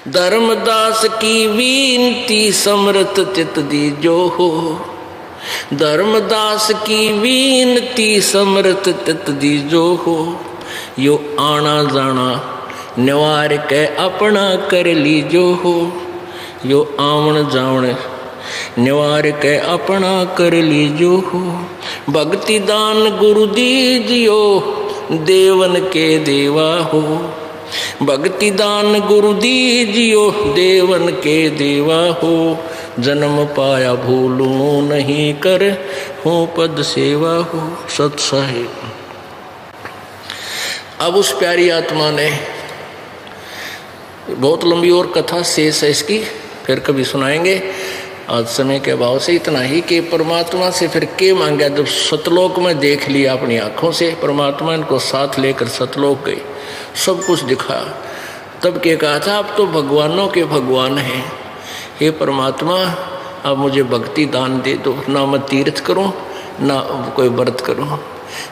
धर्मदास की विनती समर्थ चित दीजो हो। धर्मदास की विनती समर्थ चित दीजो हो। यो आना जाना निवार के अपना कर लीजो हो। यो आवन जावन निवार के अपना कर लीजो हो। भक्ति दान गुरु दीजियो देवन के देवा हो। भक्ति दान गुरु दीजियो देवन के देवा हो। जन्म पाया भूलूं नहीं कर हो पद सेवा हो। सत साहिब। अब उस प्यारी आत्मा ने, बहुत लंबी और कथा शेष है इसकी, फिर कभी सुनाएंगे। आज समय के अभाव से इतना ही कि परमात्मा से फिर के मांगा। जब सतलोक में देख लिया अपनी आंखों से, परमात्मा इनको साथ लेकर सतलोक गए, सब कुछ दिखा, तब के कहा था आप तो भगवानों के भगवान हैं। हे परमात्मा अब मुझे भक्ति दान दे दो। ना मैं तीर्थ करूं, ना कोई व्रत करूं,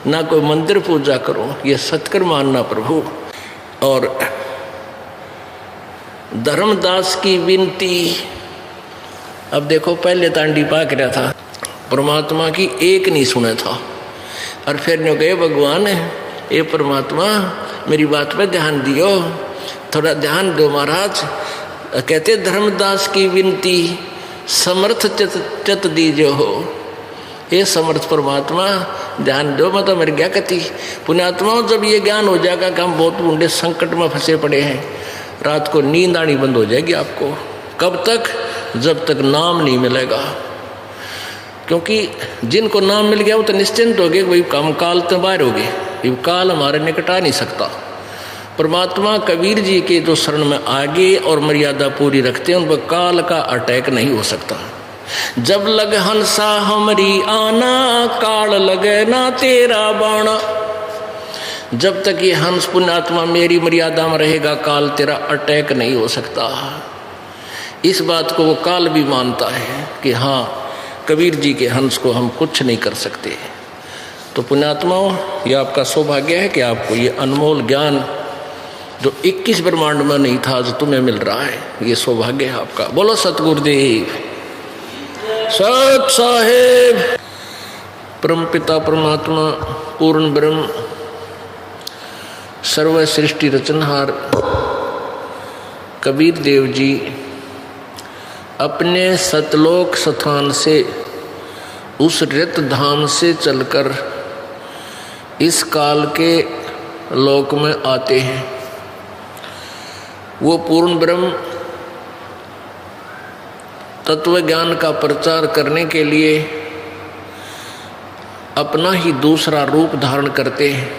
ना कोई मंदिर पूजा करूं, ये सत्कर मानना प्रभु। और धर्मदास की विनती, अब देखो पहले तांडी पाक रहा था, परमात्मा की एक नहीं सुना था, और फिर नो गए भगवान ये परमात्मा मेरी बात पे ध्यान दियो, थोड़ा ध्यान दो महाराज। कहते धर्मदास की विनती समर्थ चित दीजो हो। ये समर्थ परमात्मा ध्यान दो, मतलब मेरी क्या कहती पुण्यात्माओं, जब ये ज्ञान हो जाएगा कि हम बहुत बूढ़े संकट में फंसे पड़े हैं, रात को नींद आनी बंद हो जाएगी आपको। कब तक? जब तक नाम नहीं मिलेगा। क्योंकि जिनको नाम मिल गया वो तो निश्चिंत हो गए, वही काम काल तो बाहर हो गए, ये काल हमारे निकट आ नहीं सकता। परमात्मा कबीर जी के जो शरण में आगे और मर्यादा पूरी रखते हैं, उन पर काल का अटैक नहीं हो सकता। जब लग हंसा हमारी आना, काल लगे ना तेरा बाणा। जब तक ये हंस पुण्यात्मा मेरी मर्यादा में रहेगा, काल तेरा अटैक नहीं हो सकता। इस बात को वो काल भी मानता है कि हाँ कबीर जी के हंस को हम कुछ नहीं कर सकते। तो पुण्यात्माओं, ये आपका सौभाग्य है कि आपको ये अनमोल ज्ञान जो 21 ब्रह्मांड में नहीं था, जो तुम्हें मिल रहा है, ये सौभाग्य है आपका। बोलो सतगुरुदेव सत साहेब। परम पिता परमात्मा पूर्ण ब्रह्म सर्व सृष्टि रचनहार कबीर देव जी अपने सतलोक स्थान से, उस रित धाम से चलकर इस काल के लोक में आते हैं। वो पूर्ण ब्रह्म तत्व ज्ञान का प्रचार करने के लिए अपना ही दूसरा रूप धारण करते हैं।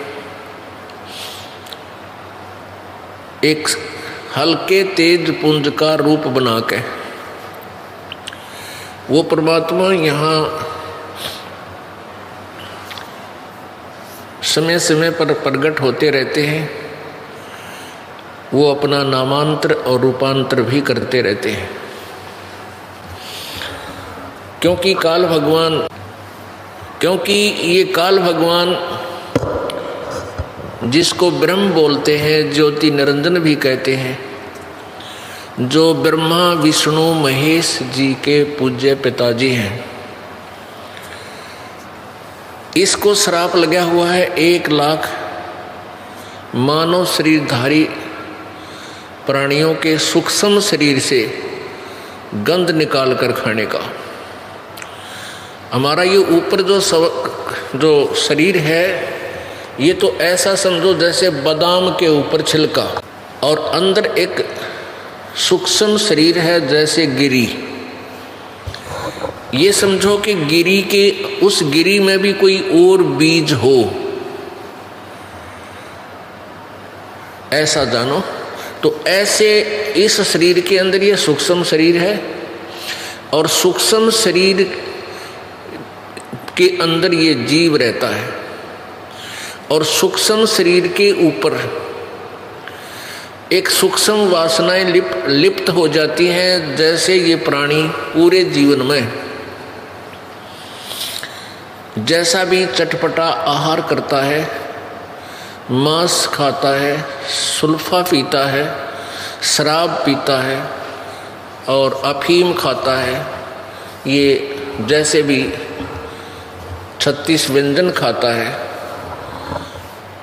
एक हल्के तेज पुंज का रूप बना के वो परमात्मा यहाँ समय समय पर प्रकट होते रहते हैं। वो अपना नामांतर और रूपांतर भी करते रहते हैं, क्योंकि ये काल भगवान जिसको ब्रह्म बोलते हैं, ज्योति निरंजन भी कहते हैं, जो ब्रह्मा विष्णु महेश जी के पूज्य पिताजी हैं, इसको श्राप लगा हुआ है 1 लाख मानव शरीरधारी प्राणियों के सूक्ष्म शरीर से गंध निकाल कर खाने का। हमारा ये ऊपर जो शरीर है, ये तो ऐसा समझो जैसे बादाम के ऊपर छिलका, और अंदर एक सूक्ष्म शरीर है जैसे गिरी। ये समझो कि गिरी के उस गिरी में भी कोई और बीज हो, ऐसा जानो। तो ऐसे इस शरीर के अंदर ये सूक्ष्म शरीर है, और सूक्ष्म शरीर के अंदर ये जीव रहता है, और सूक्ष्म शरीर के ऊपर एक सूक्ष्म वासनाएं लिप्त हो जाती हैं। जैसे ये प्राणी पूरे जीवन में जैसा भी चटपटा आहार करता है, मांस खाता है, सुल्फा पीता है, शराब पीता है और अफीम खाता है, ये जैसे भी 36 व्यंजन खाता है,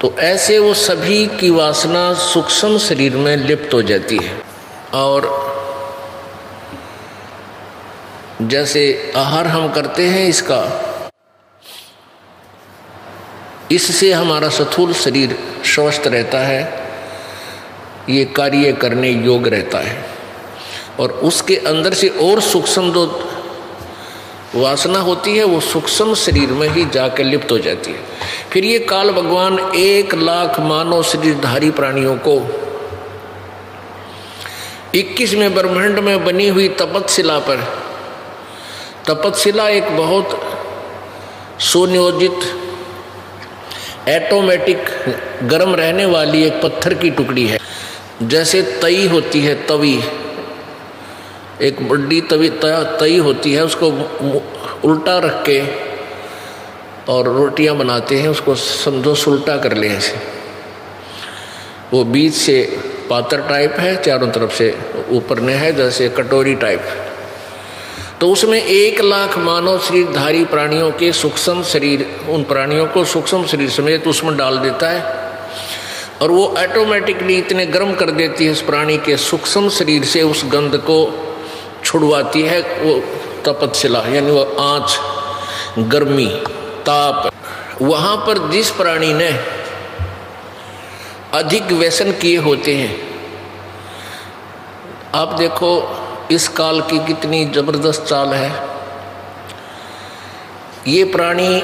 तो ऐसे वो सभी की वासना सूक्ष्म शरीर में लिप्त हो जाती है। और जैसे आहार हम करते हैं इसका, इससे हमारा स्थूल शरीर स्वस्थ रहता है, ये कार्य करने योग्य रहता है, और उसके अंदर से और सूक्ष्म जो वासना होती है वो सूक्ष्म शरीर में ही जाकर लिप्त हो जाती है। फिर ये काल भगवान 1 लाख मानव शरीरधारी प्राणियों को 21वें ब्रह्मांड में बनी हुई तपतशिला पर, तपतशिला एक बहुत सुनियोजित ऑटोमेटिक गर्म रहने वाली एक पत्थर की टुकड़ी है। जैसे तई होती है, तवी, एक बड़ी तई होती है, उसको उल्टा रख के और रोटियां बनाते हैं, उसको समझो उल्टा कर ले ऐसे। वो बीच से पातर टाइप है, चारों तरफ से ऊपर ने है जैसे कटोरी टाइप। तो उसमें 1 लाख मानव शरीरधारी प्राणियों के सूक्ष्म शरीर, उन प्राणियों को सूक्ष्म शरीर समेत उसमें डाल देता है, और वो ऑटोमेटिकली इतने गर्म कर देती है उस प्राणी के सूक्ष्म शरीर से, उस गंध को छुड़वाती है वो तपतशिला, यानी वो आँच, गर्मी, ताप। वहाँ पर जिस प्राणी ने अधिक व्यसन किए होते हैं, आप देखो इस काल की कितनी जबरदस्त चाल है। ये प्राणी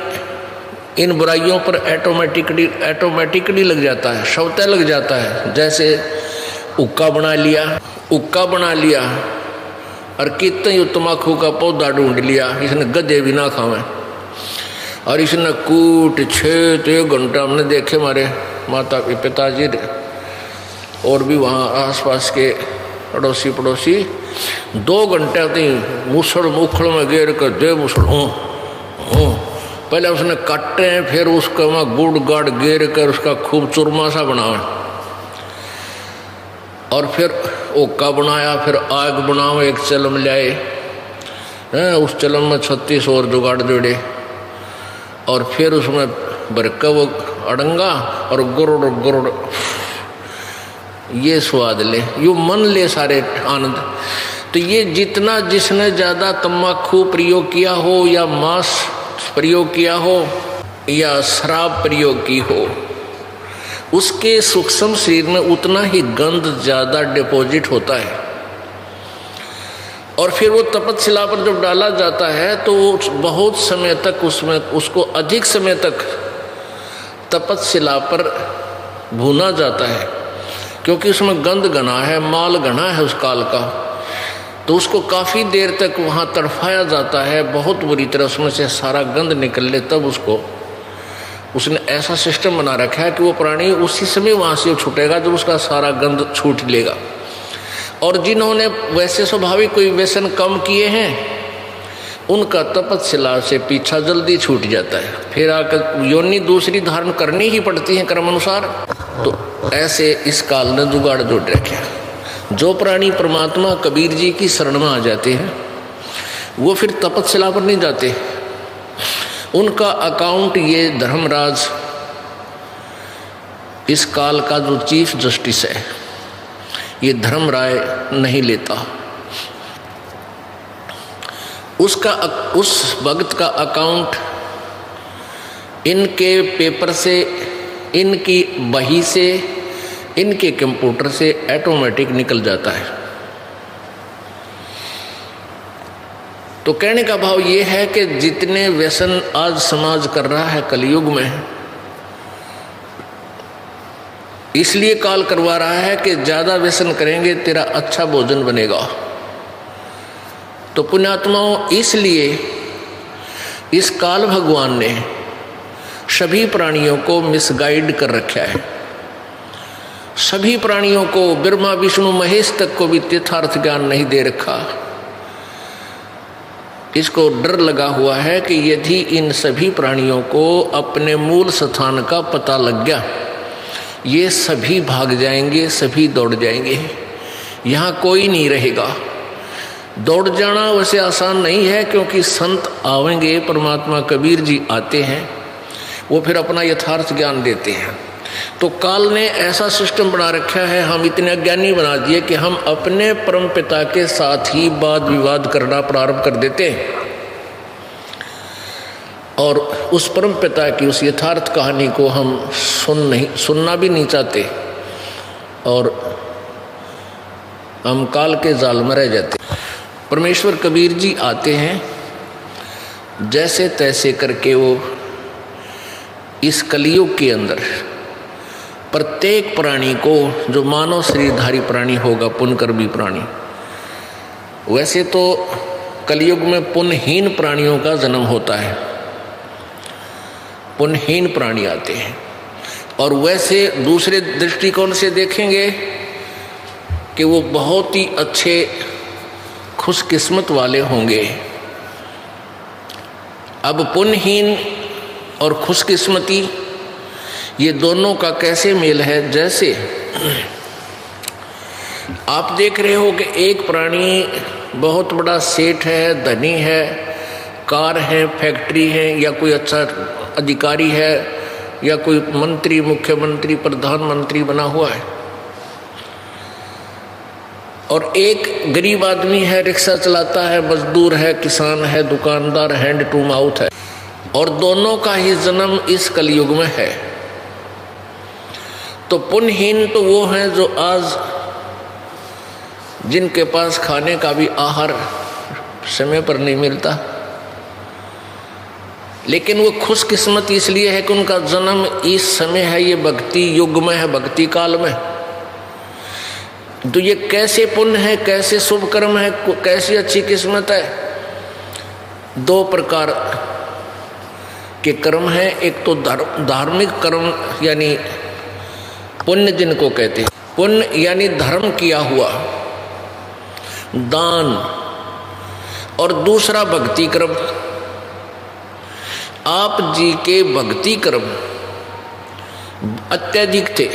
इन बुराइयों पर ऑटोमेटिकली लग जाता है, स्वतः लग जाता है। जैसे हुक्का बना लिया और कितने तम्बाकू का पौधा ढूंढ लिया, इसने गधे भी ना खावे, और इसने कूट छेद 1 घंटा, हमने देखे हमारे माता पिताजी और भी वहाँ आसपास के अड़ोसी पड़ोसी 2 घंटे होती मुसड़ मुखड़ में घेर कर दे मुसड़ पहले उसने काटे, फिर उसका वहाँ गुड़ गाड़ घेर कर उसका खूब चूरमा सा बनावे, और फिर ओका बनाया, फिर आग बनाओ, एक चलम लाए, उस चलम में 36 और जुगाड़ जोड़े, और फिर उसमें बरका वो अड़ंगा और गुरुड़ गुरुड़, ये स्वाद ले, यू मन ले सारे आनंद। तो ये जितना जिसने ज़्यादा तम्बाकू प्रयोग किया हो, या मांस प्रयोग किया हो, या शराब प्रयोग की हो, उसके सूक्ष्म शरीर में उतना ही गंध ज़्यादा डिपॉजिट होता है। और फिर वो तपतशिला पर जब डाला जाता है तो वो बहुत समय तक उसमें, उसको अधिक समय तक तपतशिला पर भूना जाता है, क्योंकि उसमें गंध घना है, माल घना है उस काल का, तो उसको काफ़ी देर तक वहाँ तड़फाया जाता है, बहुत बुरी तरह उसमें से सारा गंध निकल ले, तब उसको उसने ऐसा सिस्टम बना रखा है कि वो प्राणी उसी समय वहाँ से छूटेगा जब उसका सारा गंध छूट लेगा। और जिन्होंने वैसे स्वाभाविक कोई व्यसन कम किए हैं, उनका तपतशिला से पीछा जल्दी छूट जाता है, फिर आकर योनि दूसरी धारण करनी ही पड़ती है कर्म अनुसार। तो ऐसे इस काल ने जुगाड़ जोड़ रखे। जो प्राणी परमात्मा कबीर जी की शरण में आ जाते हैं वो फिर तपतशिला पर नहीं जाते, उनका अकाउंट ये धर्मराज, इस काल का जो चीफ जस्टिस है, ये धर्मराय नहीं लेता। उसका उस भक्त का अकाउंट इनके पेपर से, इनकी बही से, इनके कंप्यूटर से ऑटोमेटिक निकल जाता है। तो कहने का भाव ये है कि जितने व्यसन आज समाज कर रहा है कलयुग में, इसलिए काल करवा रहा है कि ज़्यादा व्यसन करेंगे तेरा अच्छा भोजन बनेगा। तो पुण्यात्माओं, इसलिए इस काल भगवान ने सभी प्राणियों को मिसगाइड कर रखा है। सभी प्राणियों को, ब्रह्मा विष्णु महेश तक को भी यथार्थ ज्ञान नहीं दे रखा। इसको डर लगा हुआ है कि यदि इन सभी प्राणियों को अपने मूल स्थान का पता लग गया, ये सभी भाग जाएंगे, सभी दौड़ जाएंगे। यहाँ कोई नहीं रहेगा। दौड़ जाना वैसे आसान नहीं है, क्योंकि संत आवेंगे, परमात्मा कबीर जी आते हैं, वो फिर अपना यथार्थ ज्ञान देते हैं। तो काल ने ऐसा सिस्टम बना रखा है, हम इतने अज्ञानी बना दिए कि हम अपने परम पिता के साथ ही वाद विवाद करना प्रारंभ कर देते हैं, और उस परम पिता की उस यथार्थ कहानी को हम सुनना भी नहीं चाहते, और हम काल के जाल में रह जाते। परमेश्वर कबीर जी आते हैं, जैसे तैसे करके वो इस कलयुग के अंदर प्रत्येक प्राणी को, जो मानव शरीरधारी प्राणी होगा, पुण्यकर्मी प्राणी, वैसे तो कलयुग में पुण्यहीन प्राणियों का जन्म होता है, पुण्यहीन प्राणी आते हैं। और वैसे दूसरे दृष्टिकोण से देखेंगे कि वो बहुत ही अच्छे खुशकिस्मत वाले होंगे। अब पुण्यहीन और खुशकिस्मती, ये दोनों का कैसे मेल है? जैसे आप देख रहे हो कि एक प्राणी बहुत बड़ा सेठ है, धनी है, कार है, फैक्ट्री है, या कोई अच्छा अधिकारी है, या कोई मंत्री, मुख्यमंत्री, प्रधानमंत्री बना हुआ है, और एक गरीब आदमी है, रिक्शा चलाता है, मजदूर है, किसान है, दुकानदार, हैंड टू माउथ है, और दोनों का ही जन्म इस कलयुग में है। तो पुण्यहीन तो वो हैं जो आज जिनके पास खाने का भी आहार समय पर नहीं मिलता, लेकिन वो खुशकिस्मत इसलिए है कि उनका जन्म इस समय है, ये भक्ति युग में है, भक्ति काल में। तो ये कैसे पुण्य है, कैसे शुभ कर्म है, कैसी अच्छी किस्मत है। दो प्रकार के कर्म हैं, एक तो धार्मिक कर्म यानी पुण्य जिनको कहते हैं, पुण्य यानी धर्म किया हुआ दान, और दूसरा भक्ति कर्म। आप जी के भक्ति कर्म अत्यधिक थे,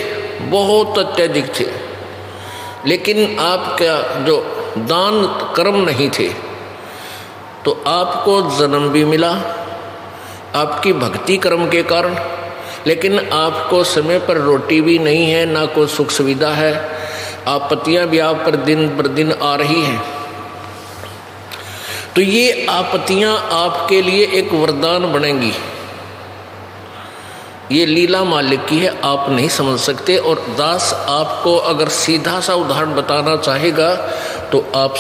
बहुत अत्यधिक थे, लेकिन आपका जो दान कर्म नहीं थे, तो आपको जन्म भी मिला आपकी भक्ति कर्म के कारण, लेकिन आपको समय पर रोटी भी नहीं है, ना कोई सुख सुविधा है, आपत्तियां भी आप पर दिन आ रही हैं। तो ये आपत्तियां आपके लिए एक वरदान बनेंगी। ये लीला मालिक की है, आप नहीं समझ सकते। और दास आपको अगर सीधा सा उदाहरण बताना चाहेगा तो आप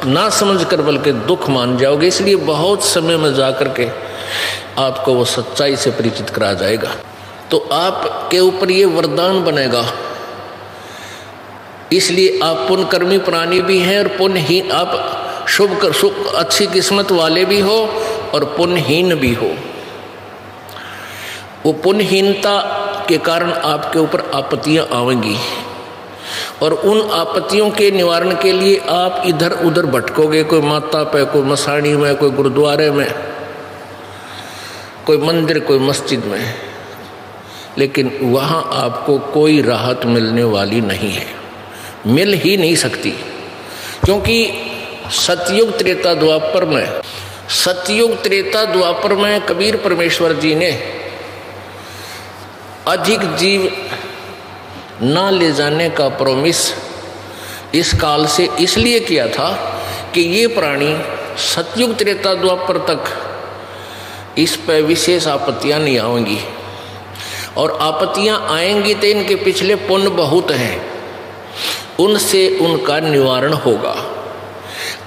ना समझ कर बल्कि दुख मान जाओगे। इसलिए बहुत समय में जाकर के आपको वो सच्चाई से परिचित करा जाएगा, तो आपके ऊपर ये वरदान बनेगा। इसलिए आप पुण्यकर्मी प्राणी भी हैं और पुण्यहीन, आप शुभ अच्छी किस्मत वाले भी हो और पुण्यहीन भी हो। वो पुण्यहीनता के कारण आपके ऊपर आपत्तियां आवेंगी और उन आपत्तियों के निवारण के लिए आप इधर उधर भटकोगे, कोई माता पे, कोई मसाणी में, कोई गुरुद्वारे में, कोई मंदिर, कोई मस्जिद में, लेकिन वहाँ आपको कोई राहत मिलने वाली नहीं है, मिल ही नहीं सकती। क्योंकि सतयुग त्रेता द्वापर में, सतयुग त्रेता द्वापर में कबीर परमेश्वर जी ने अधिक जीव ना ले जाने का प्रॉमिस इस काल से इसलिए किया था कि ये प्राणी सतयुग त्रेता द्वापर तक इस पर विशेष आपत्तियां नहीं आएंगी, और आपत्तियां आएंगी तो इनके पिछले पुण्य बहुत हैं, उनसे उनका निवारण होगा।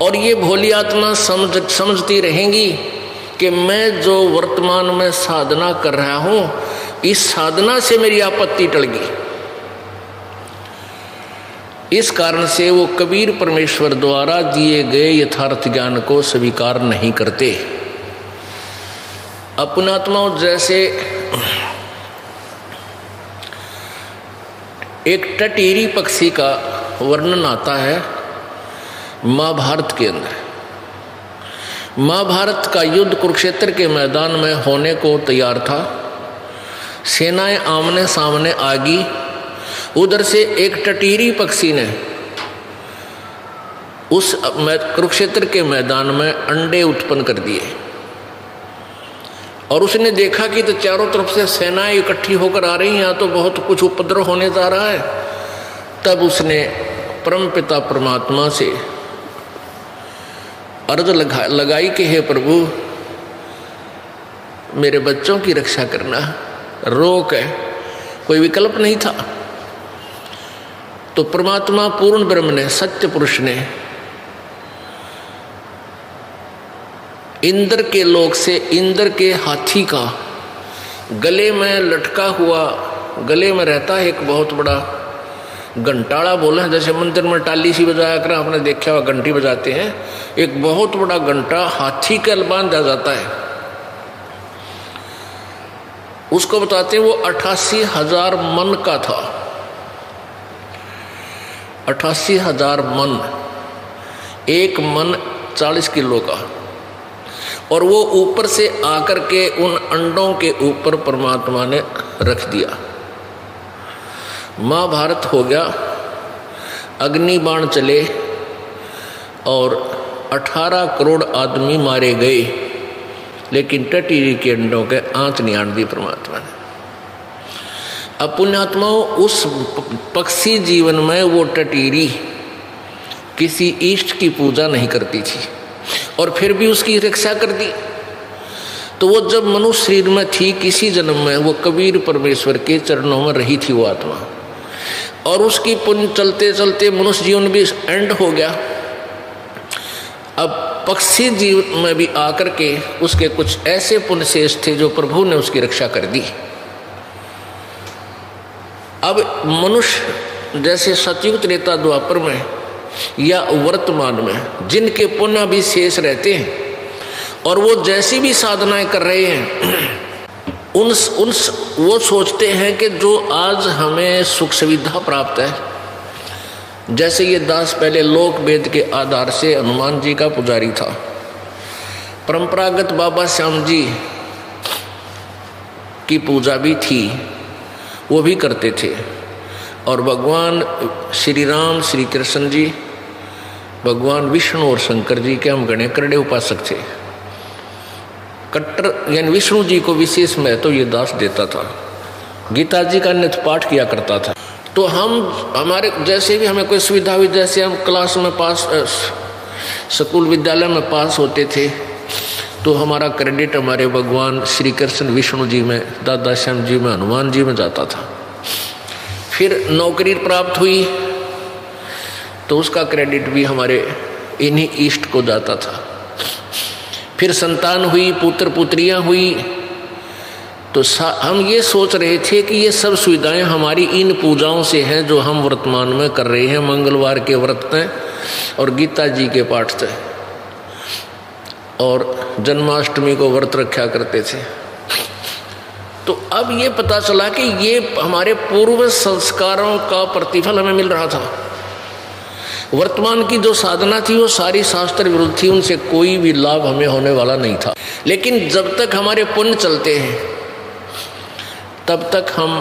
और ये भोली आत्मा समझती रहेंगी कि मैं जो वर्तमान में साधना कर रहा हूं, इस साधना से मेरी आपत्ति टल गई। इस कारण से वो कबीर परमेश्वर द्वारा दिए गए यथार्थ ज्ञान को स्वीकार नहीं करते। अपनात्माओं, जैसे एक टटीरी पक्षी का वर्णन आता है महाभारत के अंदर। महाभारत का युद्ध कुरुक्षेत्र के मैदान में होने को तैयार था, सेनाएं आमने सामने आ गई। उधर से एक टटीरी पक्षी ने उस कुरुक्षेत्र के मैदान में अंडे उत्पन्न कर दिए और उसने देखा कि तो चारों तरफ से सेनाएं इकट्ठी होकर आ रही हैं, यहाँ तो बहुत कुछ उपद्रव होने जा रहा है। तब उसने परमपिता परमात्मा से अर्ज लगाई कि हे प्रभु, मेरे बच्चों की रक्षा करना, रोक है, कोई विकल्प नहीं था। तो परमात्मा पूर्ण ब्रह्म ने, सत्य पुरुष ने इंद्र के लोक से इंद्र के हाथी का गले में लटका हुआ, गले में रहता है एक बहुत बड़ा घंटाड़ा, बोला जैसे मंदिर में टाली सी बजाया कर आपने देखा हुआ घंटी बजाते हैं, एक बहुत बड़ा घंटा हाथी के बांधा जाता है। उसको बताते हैं वो 88,000 मन का था। 88,000 मन, एक मन 40 किलो का। और वो ऊपर से आकर के उन अंडों के ऊपर परमात्मा ने रख दिया। महाभारत हो गया, अग्नि बाण चले और 18 करोड़ आदमी मारे गए, लेकिन टटीरी के अंडों के आंच नहीं आन दी परमात्मा ने। अब पुण्यात्माओं, उस पक्षी जीवन में वो टटीरी किसी इष्ट की पूजा नहीं करती थी और फिर भी उसकी रक्षा कर दी। तो वो जब मनुष्य शरीर में थी, किसी जन्म में वो कबीर परमेश्वर के चरणों में रही थी वो आत्मा, और उसकी पुण्य चलते चलते मनुष्य जीवन भी एंड हो गया। अब पक्षी जीवन में भी आकर के उसके कुछ ऐसे पुण्य शेष थे जो प्रभु ने उसकी रक्षा कर दी। अब मनुष्य जैसे सतयुग त्रेता द्वापर में या वर्तमान में जिनके पुण्य भी शेष रहते हैं और वो जैसी भी साधनाएं कर रहे हैं, उन वो सोचते हैं कि जो आज हमें सुख सुविधा प्राप्त है, जैसे ये दास पहले लोक वेद के आधार से हनुमान जी का पुजारी था, परंपरागत बाबा श्याम जी की पूजा भी थी, वो भी करते थे। और भगवान श्री राम, श्री कृष्ण जी, भगवान विष्णु और शंकर जी के हम गणे करड़े उपासक थे। कट्टर यानी विष्णु जी को विशेष महत्व ये दास देता था। गीता जी का नित्य पाठ किया करता था। तो हम हमारे जैसे भी हमें कोई सुविधा हुई, जैसे हम क्लास में पास, स्कूल विद्यालय में पास होते थे, तो हमारा क्रेडिट हमारे भगवान श्री कृष्ण विष्णु जी में, दादा श्याम जी में, हनुमान जी में जाता था। फिर नौकरी प्राप्त हुई तो उसका क्रेडिट भी हमारे इन्हीं इष्ट को जाता था। फिर संतान हुई, पुत्र पुत्रियां हुई, तो हम ये सोच रहे थे कि ये सब सुविधाएं हमारी इन पूजाओं से हैं जो हम वर्तमान में कर रहे हैं। मंगलवार के व्रत हैं और गीता जी के पाठ थे और जन्माष्टमी को व्रत रखा करते थे। तो अब ये पता चला कि ये हमारे पूर्व संस्कारों का प्रतिफल हमें मिल रहा था। वर्तमान की जो साधना थी वो सारी शास्त्र विरुद्ध थी, उनसे कोई भी लाभ हमें होने वाला नहीं था। लेकिन जब तक हमारे पुण्य चलते हैं तब तक हम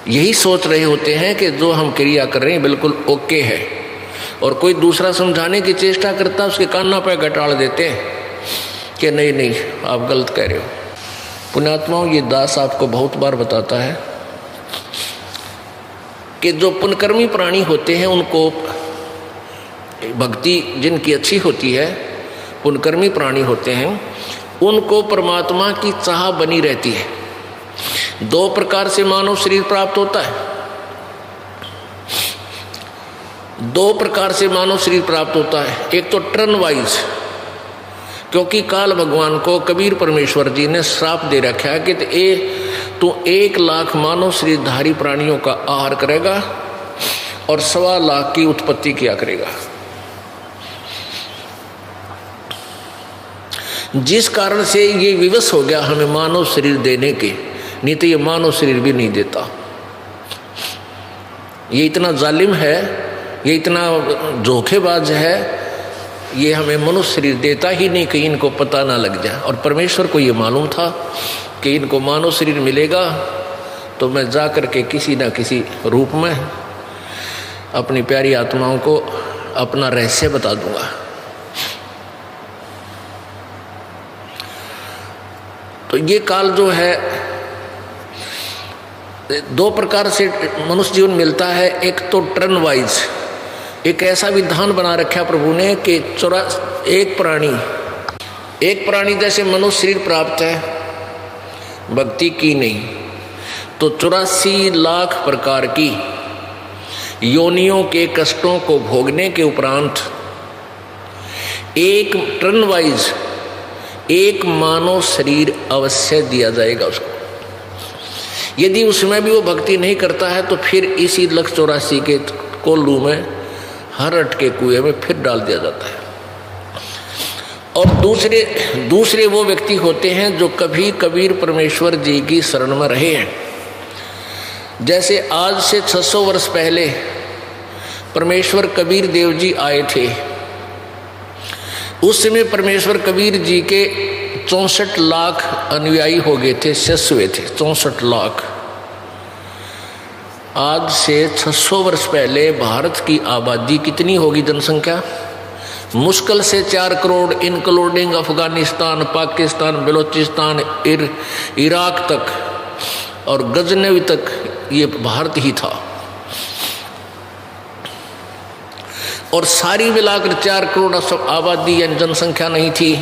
यही सोच रहे होते हैं कि जो हम क्रिया कर रहे हैं बिल्कुल ओके है, और कोई दूसरा समझाने की चेष्टा करता है उसके कान्ना पे गटाड़ देते हैं कि नहीं नहीं आप गलत कह रहे हो। पुण्यात्माओं, ये दास आपको बहुत बार बताता है कि जो पुण्यकर्मी प्राणी होते हैं उनको भक्ति जिनकी अच्छी होती है, पुण्यकर्मी प्राणी होते हैं, उनको परमात्मा की चाह बनी रहती है। 2 प्रकार से मानव शरीर प्राप्त होता है। 2 प्रकार से मानव शरीर प्राप्त होता है। एक तो टर्न वाइज, क्योंकि काल भगवान को कबीर परमेश्वर जी ने श्राप दे रखा है कि तू 1 लाख मानव शरीरधारी प्राणियों का आहार करेगा और 1.25 लाख की उत्पत्ति किया करेगा। जिस कारण से ये विवश हो गया हमें मानव शरीर देने के, नहीं तो ये मानव शरीर भी नहीं देता। ये इतना जालिम है, ये इतना धोखेबाज है, ये हमें मनुष्य शरीर देता ही नहीं कि इनको पता ना लग जाए। और परमेश्वर को ये मालूम था कि इनको मानव शरीर मिलेगा तो मैं जा कर के किसी न किसी रूप में अपनी प्यारी आत्माओं को अपना रहस्य बता दूंगा। तो ये काल जो है दो प्रकार से मनुष्य जीवन मिलता है। एक तो टर्न वाइज, एक ऐसा विधान बना रखा प्रभु ने कि एक प्राणी जैसे मनुष्य शरीर प्राप्त है, भक्ति की नहीं, तो 84 लाख प्रकार की योनियों के कष्टों को भोगने के उपरांत एक टर्न वाइज एक मानव शरीर अवश्य दिया जाएगा उसको। यदि उसमें भी वो भक्ति नहीं करता है तो फिर इसी 184 के कोल्लू में, हरट के कुएं में फिर डाल दिया जाता है। और दूसरे वो व्यक्ति होते हैं जो कभी कबीर परमेश्वर जी की शरण में रहे हैं। जैसे आज से 600 वर्ष पहले परमेश्वर कबीर देव जी आए थे, उस समय परमेश्वर कबीर जी के 64 लाख अनुयायी हो गए थे, शिष्य हुए थे 64 लाख। आज से 600 वर्ष पहले भारत की आबादी कितनी होगी जनसंख्या? मुश्किल से 4 करोड़, इंक्लूडिंग अफगानिस्तान, पाकिस्तान, बलूचिस्तान, इराक तक और गजनवी तक ये भारत ही था। और सारी मिलाकर 4 करोड़ आबादी यानी जनसंख्या नहीं थी।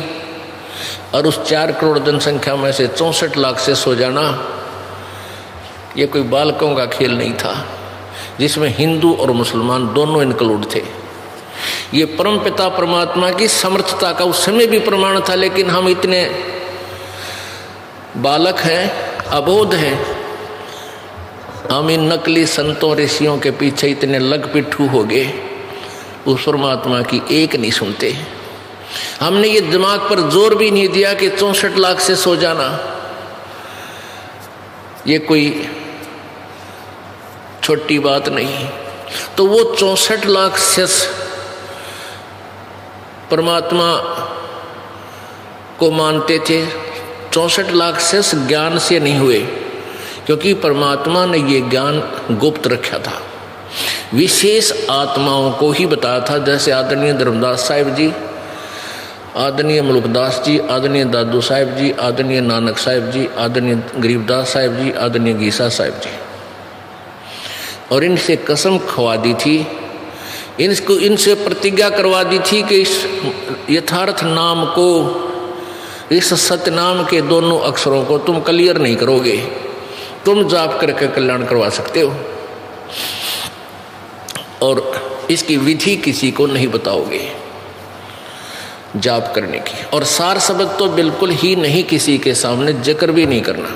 और उस 4 करोड़ जनसंख्या में से 64 लाख से सो जाना, ये कोई बालकों का खेल नहीं था, जिसमें हिंदू और मुसलमान दोनों इंक्लूड थे। ये परमपिता परमात्मा की समर्थता का उस समय भी प्रमाण था। लेकिन हम इतने बालक हैं, अबोध हैं, हम इन नकली संतों ऋषियों के पीछे इतने लग पिट्ठू हो गए, उस परमात्मा की एक नहीं सुनते। हमने ये दिमाग पर जोर भी नहीं दिया कि 64 लाख से सो जाना ये कोई छोटी बात नहीं। तो वो 64 लाख शिष्य परमात्मा को मानते थे। 64 लाख शिष्य ज्ञान से नहीं हुए, क्योंकि परमात्मा ने ये ज्ञान गुप्त रखा था, विशेष आत्माओं को ही बताया था। जैसे आदरणीय धर्मदास साहिब जी, आदरणीय मुल्कदास जी, आदरणीय दादू साहिब जी, आदरणीय नानक साहिब जी, आदरणीय गरीबदास साहिब जी, आदरणीय गीसा साहिब जी, और इनसे कसम खवा दी थी, इनसे प्रतिज्ञा करवा दी थी कि इस यथार्थ नाम को, इस सत्य नाम के दोनों अक्षरों को तुम क्लियर नहीं करोगे, तुम जाप करके कल्याण करवा सकते हो, और इसकी विधि किसी को नहीं बताओगे जाप करने की। और सार शब्द तो बिल्कुल ही नहीं, किसी के सामने जिक्र भी नहीं करना।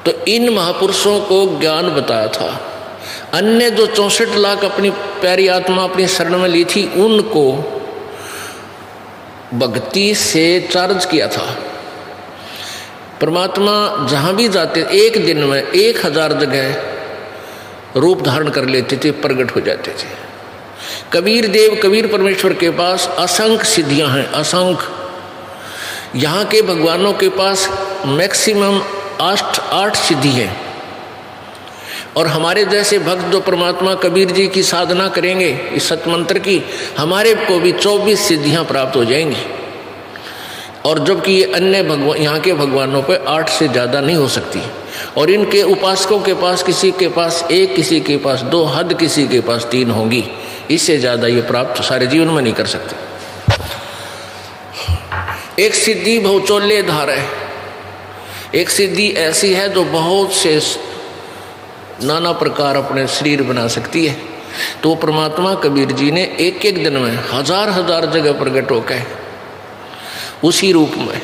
तो इन महापुरुषों को ज्ञान बताया था। अन्य जो 64 लाख अपनी प्यारी आत्मा अपनी शरण में ली थी, उनको भक्ति से चार्ज किया था। परमात्मा जहां भी जाते एक दिन में 1000 जगह रूप धारण कर लेते थे, प्रकट हो जाते थे। कबीर देव, कबीर परमेश्वर के पास असंख्य सिद्धियां हैं, असंख्य। यहाँ के भगवानों के पास मैक्सिमम 8 सिद्धि हैं, और हमारे जैसे भक्त जो परमात्मा कबीर जी की साधना करेंगे इस सतमंत्र की, हमारे को भी 24 सिद्धियां प्राप्त हो जाएंगी। और जबकि ये अन्य भगवान, यहाँ के भगवानों पे 8 से ज़्यादा नहीं हो सकती। और इनके उपासकों के पास किसी के पास 1, किसी के पास 2, हद किसी के पास 3 होंगी। इससे ज़्यादा ये प्राप्त सारे जीवन में नहीं कर सकते। एक सिद्धि बहुचोल्य धार है। एक सिद्धि ऐसी है जो बहुत से नाना प्रकार अपने शरीर बना सकती है। तो परमात्मा कबीर जी ने एक एक दिन में 1000 जगह प्रकट होकर उसी रूप में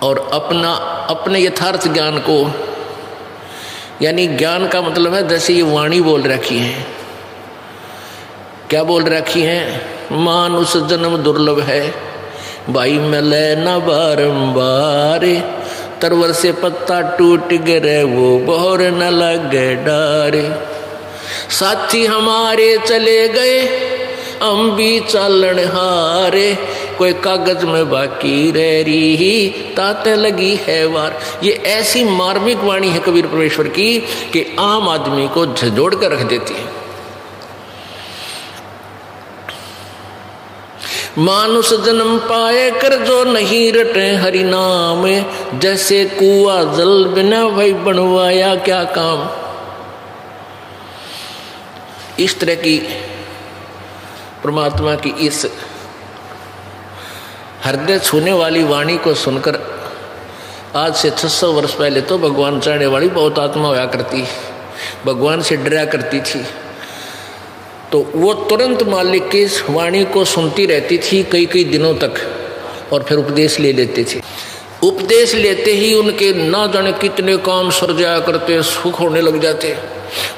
और अपने यथार्थ ज्ञान को, यानी ज्ञान का मतलब है जैसे ये वाणी बोल रखी है। क्या बोल रखी है? मानुष जन्म दुर्लभ है, भाई मिले न बारंबार, तरवर से पत्ता टूट गिरे वो बहर न लगे डारे। साथी हमारे चले गए हम भी चालन हारे, कोई कागज में बाकी रह रही ताते लगी है वार। ये ऐसी मार्मिक वाणी है कबीर परमेश्वर की कि आम आदमी को झंझोड़ कर रख देती है। मानुष जन्म पाए कर जो नहीं रटे हरि नाम, जैसे कुआ जल बिना भाई बनवाया क्या काम। इस तरह की परमात्मा की इस हृदय छूने वाली वाणी को सुनकर आज से 600 वर्ष पहले तो भगवान चाहने वाली बहुत आत्मा होया करती, भगवान से डरा करती थी, तो वो तुरंत मालिक की वाणी को सुनती रहती थी कई कई दिनों तक और फिर उपदेश ले लेते थे। उपदेश लेते ही उनके ना जाने कितने काम सर जाया करते, सुख होने लग जाते।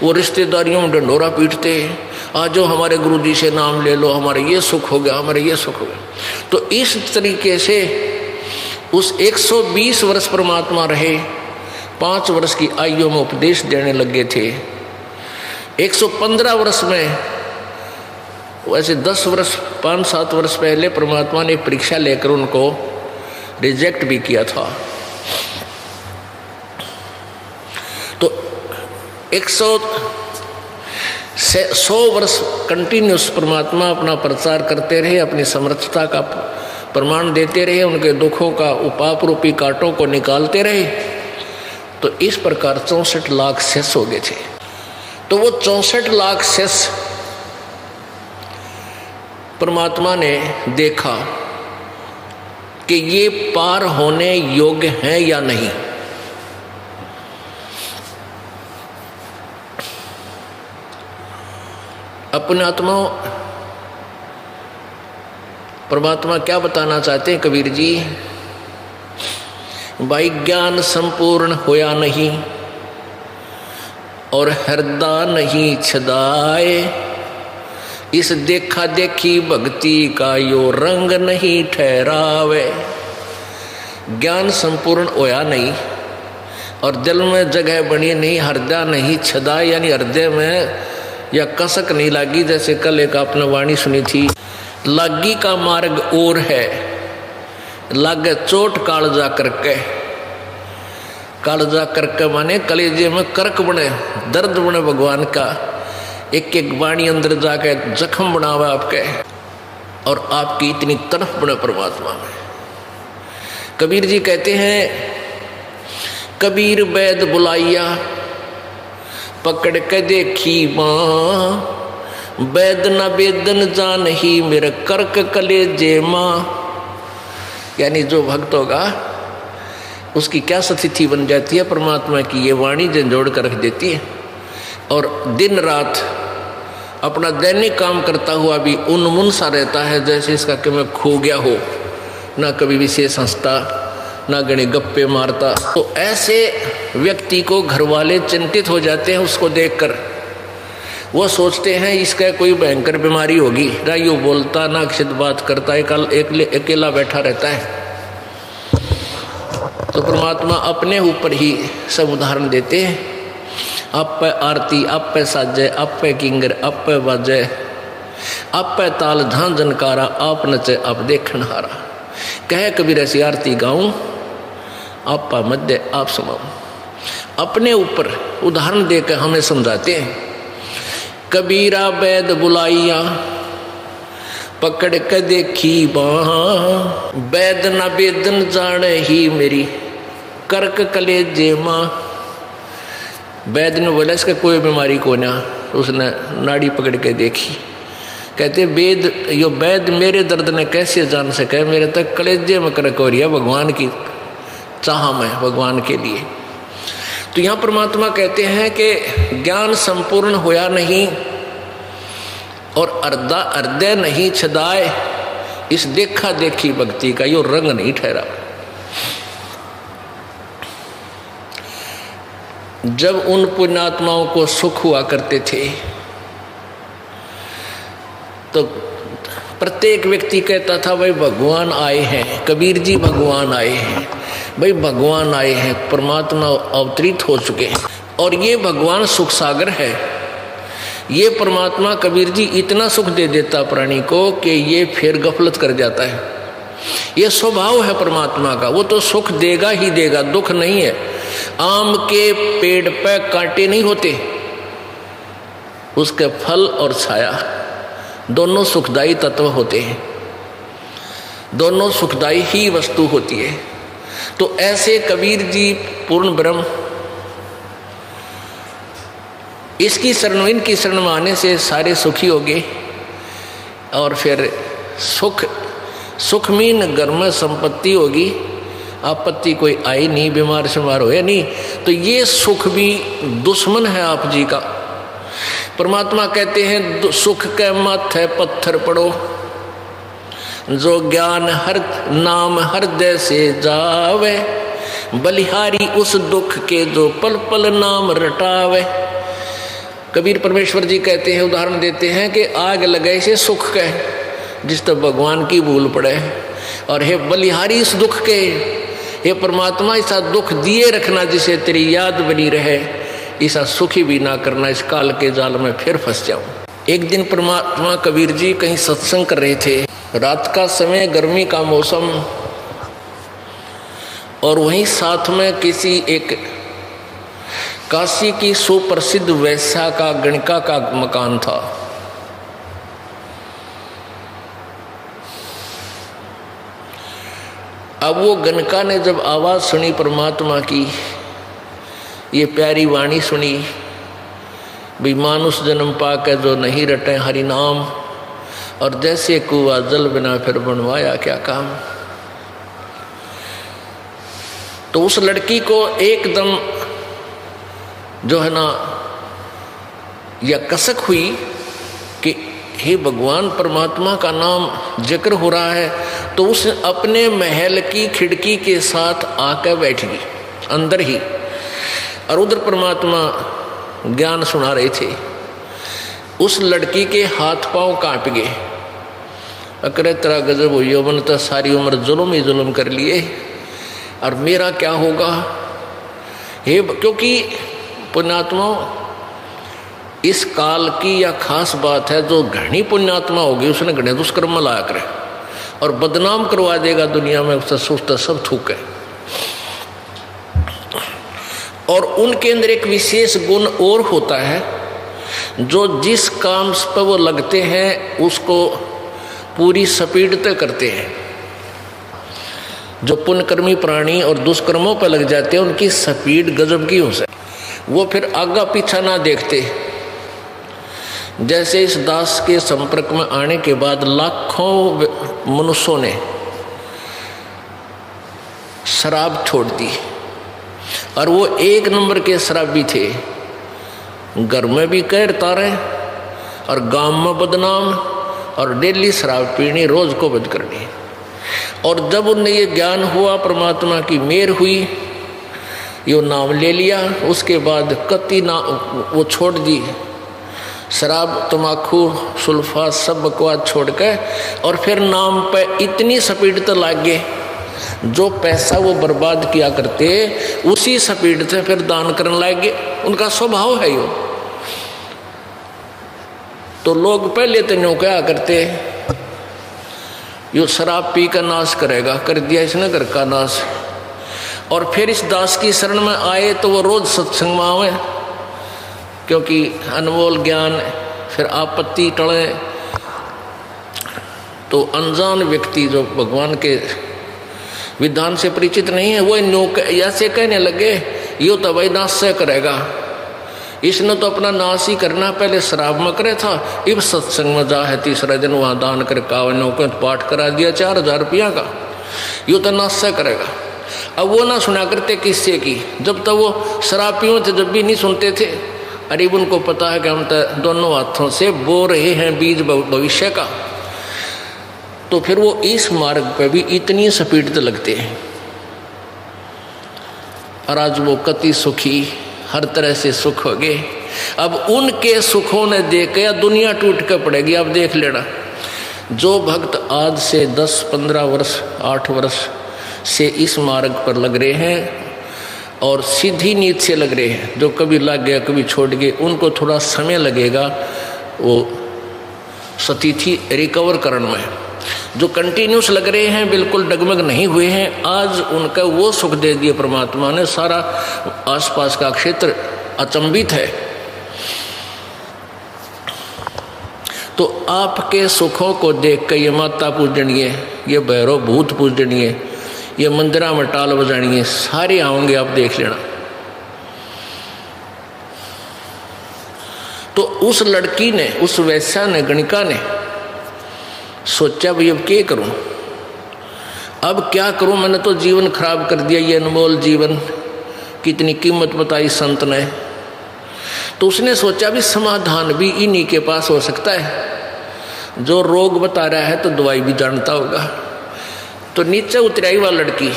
वो रिश्तेदारियों में ढंढोरा पीटते, आज जो हमारे गुरुजी से नाम ले लो, हमारे ये सुख हो गया, हमारे ये सुख हो गया। तो इस तरीके से उस 120 वर्ष परमात्मा रहे, 5 वर्ष की आयु में उपदेश देने लगे थे। 115 वर्ष में, वैसे 10 वर्ष 5-7 वर्ष पहले परमात्मा ने परीक्षा लेकर उनको रिजेक्ट भी किया था। तो 100 वर्ष कंटिन्यूस परमात्मा अपना प्रचार करते रहे, अपनी समर्थता का प्रमाण देते रहे, उनके दुखों का उपाप रूपी कांटों को निकालते रहे। तो इस प्रकार 64 लाख शेष हो गए थे। तो वो 64 लाख शेष परमात्मा ने देखा कि ये पार होने योग्य हैं या नहीं। अपने आत्मा परमात्मा क्या बताना चाहते हैं कबीर जी? भाई ज्ञान संपूर्ण होया नहीं और हृदय नहीं छदाए, इस देखा देखी भक्ति का यो रंग नहीं ठहरावे। ज्ञान संपूर्ण होया नहीं और दिल में जगह बनी नहीं, हृदय नहीं छदा, यानी हृदय में या कसक नहीं लागी। जैसे कल एक आपने वाणी सुनी थी, लागी का मार्ग और है, लागे चोट कालजा करके। कालजा करके माने कलेजे में कर्क बने, दर्द बने भगवान का, एक एक वाणी अंदर जाके जख्म बनावा आपके, और आपकी इतनी तड़फ बने परमात्मा में। कबीर जी कहते हैं, कबीर वैद बुलाइया पकड़ के देखी माँ, वैद न वेदन जान ही मेरे कर्क कलेजे माँ। यानी जो भक्त होगा उसकी क्या स्थिति बन जाती है, परमात्मा की ये वाणी झंझोड़ कर रख देती है। और दिन रात अपना दैनिक काम करता हुआ भी उन्मुन सा रहता है, जैसे इसका कि मैं खो गया हो, ना कभी विशेष हंसता, ना गणे गप्पे मारता। तो ऐसे व्यक्ति को घर वाले चिंतित हो जाते हैं उसको देखकर। वो सोचते हैं इसका कोई भयंकर बीमारी होगी, ना यूँ बोलता ना अक्षित बात करता, अकेला बैठा रहता है। तो परमात्मा अपने ऊपर ही सब उदाहरण देते हैं। आप पे आरती, आप पे साजे, आप पे किंगर, आप पे बाजे, आप पे ताल झां जनकारा, आप नचे आप देखन हारा। कहे कबीर ऐसी आरती गाऊं, आप पा मध्य आप समाऊं। अपने ऊपर उदाहरण देकर हमें समझाते हैं। कबीरा वैद बुलाइया पकड़ के देखी बाँ, वैद न वेदन जाने ही मेरी कर्क कलेजे माँ। वैद ने बोला इसका कोई बीमारी को ना, उसने नाड़ी पकड़ के देखी। कहते वेद यो वैद मेरे दर्द ने कैसे जान सके, मेरे तक कलेजे में कर्क हो रही है भगवान की चाह में, भगवान के लिए। तो यहाँ परमात्मा कहते हैं कि ज्ञान संपूर्ण होया नहीं और हृदय नहीं छदाए, इस देखा देखी भक्ति का यो रंग नहीं ठहरा। जब उन पुण्यात्माओं को सुख हुआ करते थे तो प्रत्येक व्यक्ति कहता था भाई भगवान आए हैं, कबीर जी भगवान आए हैं, भाई भगवान आए हैं, परमात्मा अवतरित हो चुके हैं। और ये भगवान सुख सागर है। ये परमात्मा कबीर जी इतना सुख दे देता प्राणी को कि ये फिर गफलत कर जाता है। ये स्वभाव है परमात्मा का। वो तो सुख देगा ही देगा, दुख नहीं है। आम के पेड़ पे कांटे नहीं होते, उसके फल और छाया दोनों सुखदायी तत्व होते हैं, दोनों सुखदायी ही वस्तु होती है। तो ऐसे कबीर जी पूर्ण ब्रह्म, इसकी शरण, इनकी शरण में आने से सारे सुखी हो गए। और फिर सुख मीन घर में संपत्ति होगी, आपत्ति कोई आई नहीं, बीमार शिमार हुए नहीं। तो ये सुख भी दुश्मन है आप जी का। परमात्मा कहते हैं सुख के माथे पत्थर पड़ो, जो ज्ञान हर नाम हृदय से जावे, बलिहारी उस दुख के जो पल पल नाम रटावे। कबीर परमेश्वर जी कहते हैं, उदाहरण देते हैं कि आग लगे से सुख के, जिस तक भगवान की भूल पड़े। और हे बलिहारी इस दुख के, हे परमात्मा ऐसा दुख दिए रखना जिसे तेरी याद बनी रहे, ऐसा सुखी भी ना करना, इस काल के जाल में फिर फंस जाऊं। एक दिन परमात्मा कबीर जी कहीं सत्संग कर रहे थे, रात का समय, गर्मी का मौसम, और वहीं साथ में किसी एक काशी की सुप्रसिद्ध वैश्या का, गणिका का मकान था। अब वो गणिका ने जब आवाज सुनी परमात्मा की, ये प्यारी वाणी सुनी, भी मानुष जन्म पाके जो नहीं रटे हरि नाम, और जैसे कुआ जल बिना फिर बनवाया क्या काम। तो उस लड़की को एकदम जो है ना यह कसक हुई कि हे भगवान, परमात्मा का नाम जिक्र हो रहा है। तो उस अपने महल की खिड़की के साथ आकर बैठ गई अंदर ही, और उधर परमात्मा ज्ञान सुना रहे थे। उस लड़की के हाथ पांव कांप गए। अकरे तेरा गजब हुई, मैंने तो सारी उम्र जुल्म ही जुल्म कर लिए, और मेरा क्या होगा। हे, क्योंकि पुण्यात्मा इस काल की यह खास बात है, जो घनी पुण्यात्मा होगी उसने घने दुष्कर्म में लाया करे और बदनाम करवा देगा दुनिया में, उससे सोचता सब थूक है। और उनके अंदर एक विशेष गुण और होता है, जो जिस काम पर वो लगते हैं उसको पूरी स्पीड तक करते हैं। जो पुण्यकर्मी प्राणी और दुष्कर्मों पर लग जाते हैं, उनकी स्पीड गजब की हो सकती, वो फिर आगा पीछा ना देखते। जैसे इस दास के संपर्क में आने के बाद लाखों मनुष्यों ने शराब छोड़ दी, और वो एक नंबर के शराबी थे। घर में भी कहर तारे और गांव में बदनाम, और डेली शराब पीनी, रोज को बंद करनी। और जब उन्हें ये ज्ञान हुआ, परमात्मा की मेहर हुई, यो नाम ले लिया, उसके बाद कति ना वो छोड़ दी शराब, तम्बाकू, सुल्फा, सब बकवास छोड़ के, और फिर नाम पे इतनी स्पीड तो लग गए, जो पैसा वो बर्बाद किया करते उसी स्पीड से फिर दान करने लग गए। उनका स्वभाव है यो। तो लोग पहले तो न्यों क्या करते, यो शराब पी कर नाश करेगा, कर दिया इसने घर का नाश। और फिर इस दास की शरण में आए तो वो रोज सत्संग में आवे, क्योंकि अनमोल ज्ञान, फिर आपत्ति टले। तो अनजान व्यक्ति जो भगवान के विधान से परिचित नहीं है, वो ऐसे कहने लगे, यो तो भाई नाश से करेगा, इसने तो अपना नाश ही करना, पहले शराब में करे था, अब सत्संग में जा है, तीसरा दिन वहाँ दान कर कावनों को पाठ करा दिया 4000 रुपया का, यो तो नाश से करेगा। अब वो ना सुना करते किससे की, जब तक वो शराब पियों थे, जब भी नहीं सुनते थे। अरे उनको पता है कि हम तो दोनों हाथों से बो रहे हैं बीज भविष्य का। तो फिर वो इस मार्ग पे भी इतनी स्पीड तो लगते हैं, और आज वो कति सुखी, हर तरह से सुख हो गए। अब उनके सुखों ने देख के दुनिया टूट कर पड़ेगी। अब देख लेना, जो भक्त आज से 10-15 वर्ष 8 वर्ष से इस मार्ग पर लग रहे हैं और सीधी नीति से लग रहे हैं, जो कभी लग गया कभी छोड़ गए, उनको थोड़ा समय लगेगा वो स्थिति रिकवर करने में। जो कंटिन्यूस लग रहे हैं, बिल्कुल डगमग नहीं हुए हैं, आज उनका वो सुख दे दिया परमात्मा ने। सारा आसपास का क्षेत्र अचंभित है। तो आपके सुखों को देख कर ये माता पूजनीय, ये भैरव भूत पूजनीय, ये मंदिरा में टाल बजानिए, सारे आओगे, आप देख लेना। तो उस लड़की ने, उस वैश्या ने, गणिका ने सोचा भाई अब क्या करूं, अब क्या करूं, मैंने तो जीवन खराब कर दिया, ये अनमोल जीवन, कितनी कीमत बताई संत ने। तो उसने सोचा भी समाधान भी इन्हीं के पास हो सकता है, जो रोग बता रहा है तो दवाई भी जानता होगा। तो नीचे उतराई वह लड़की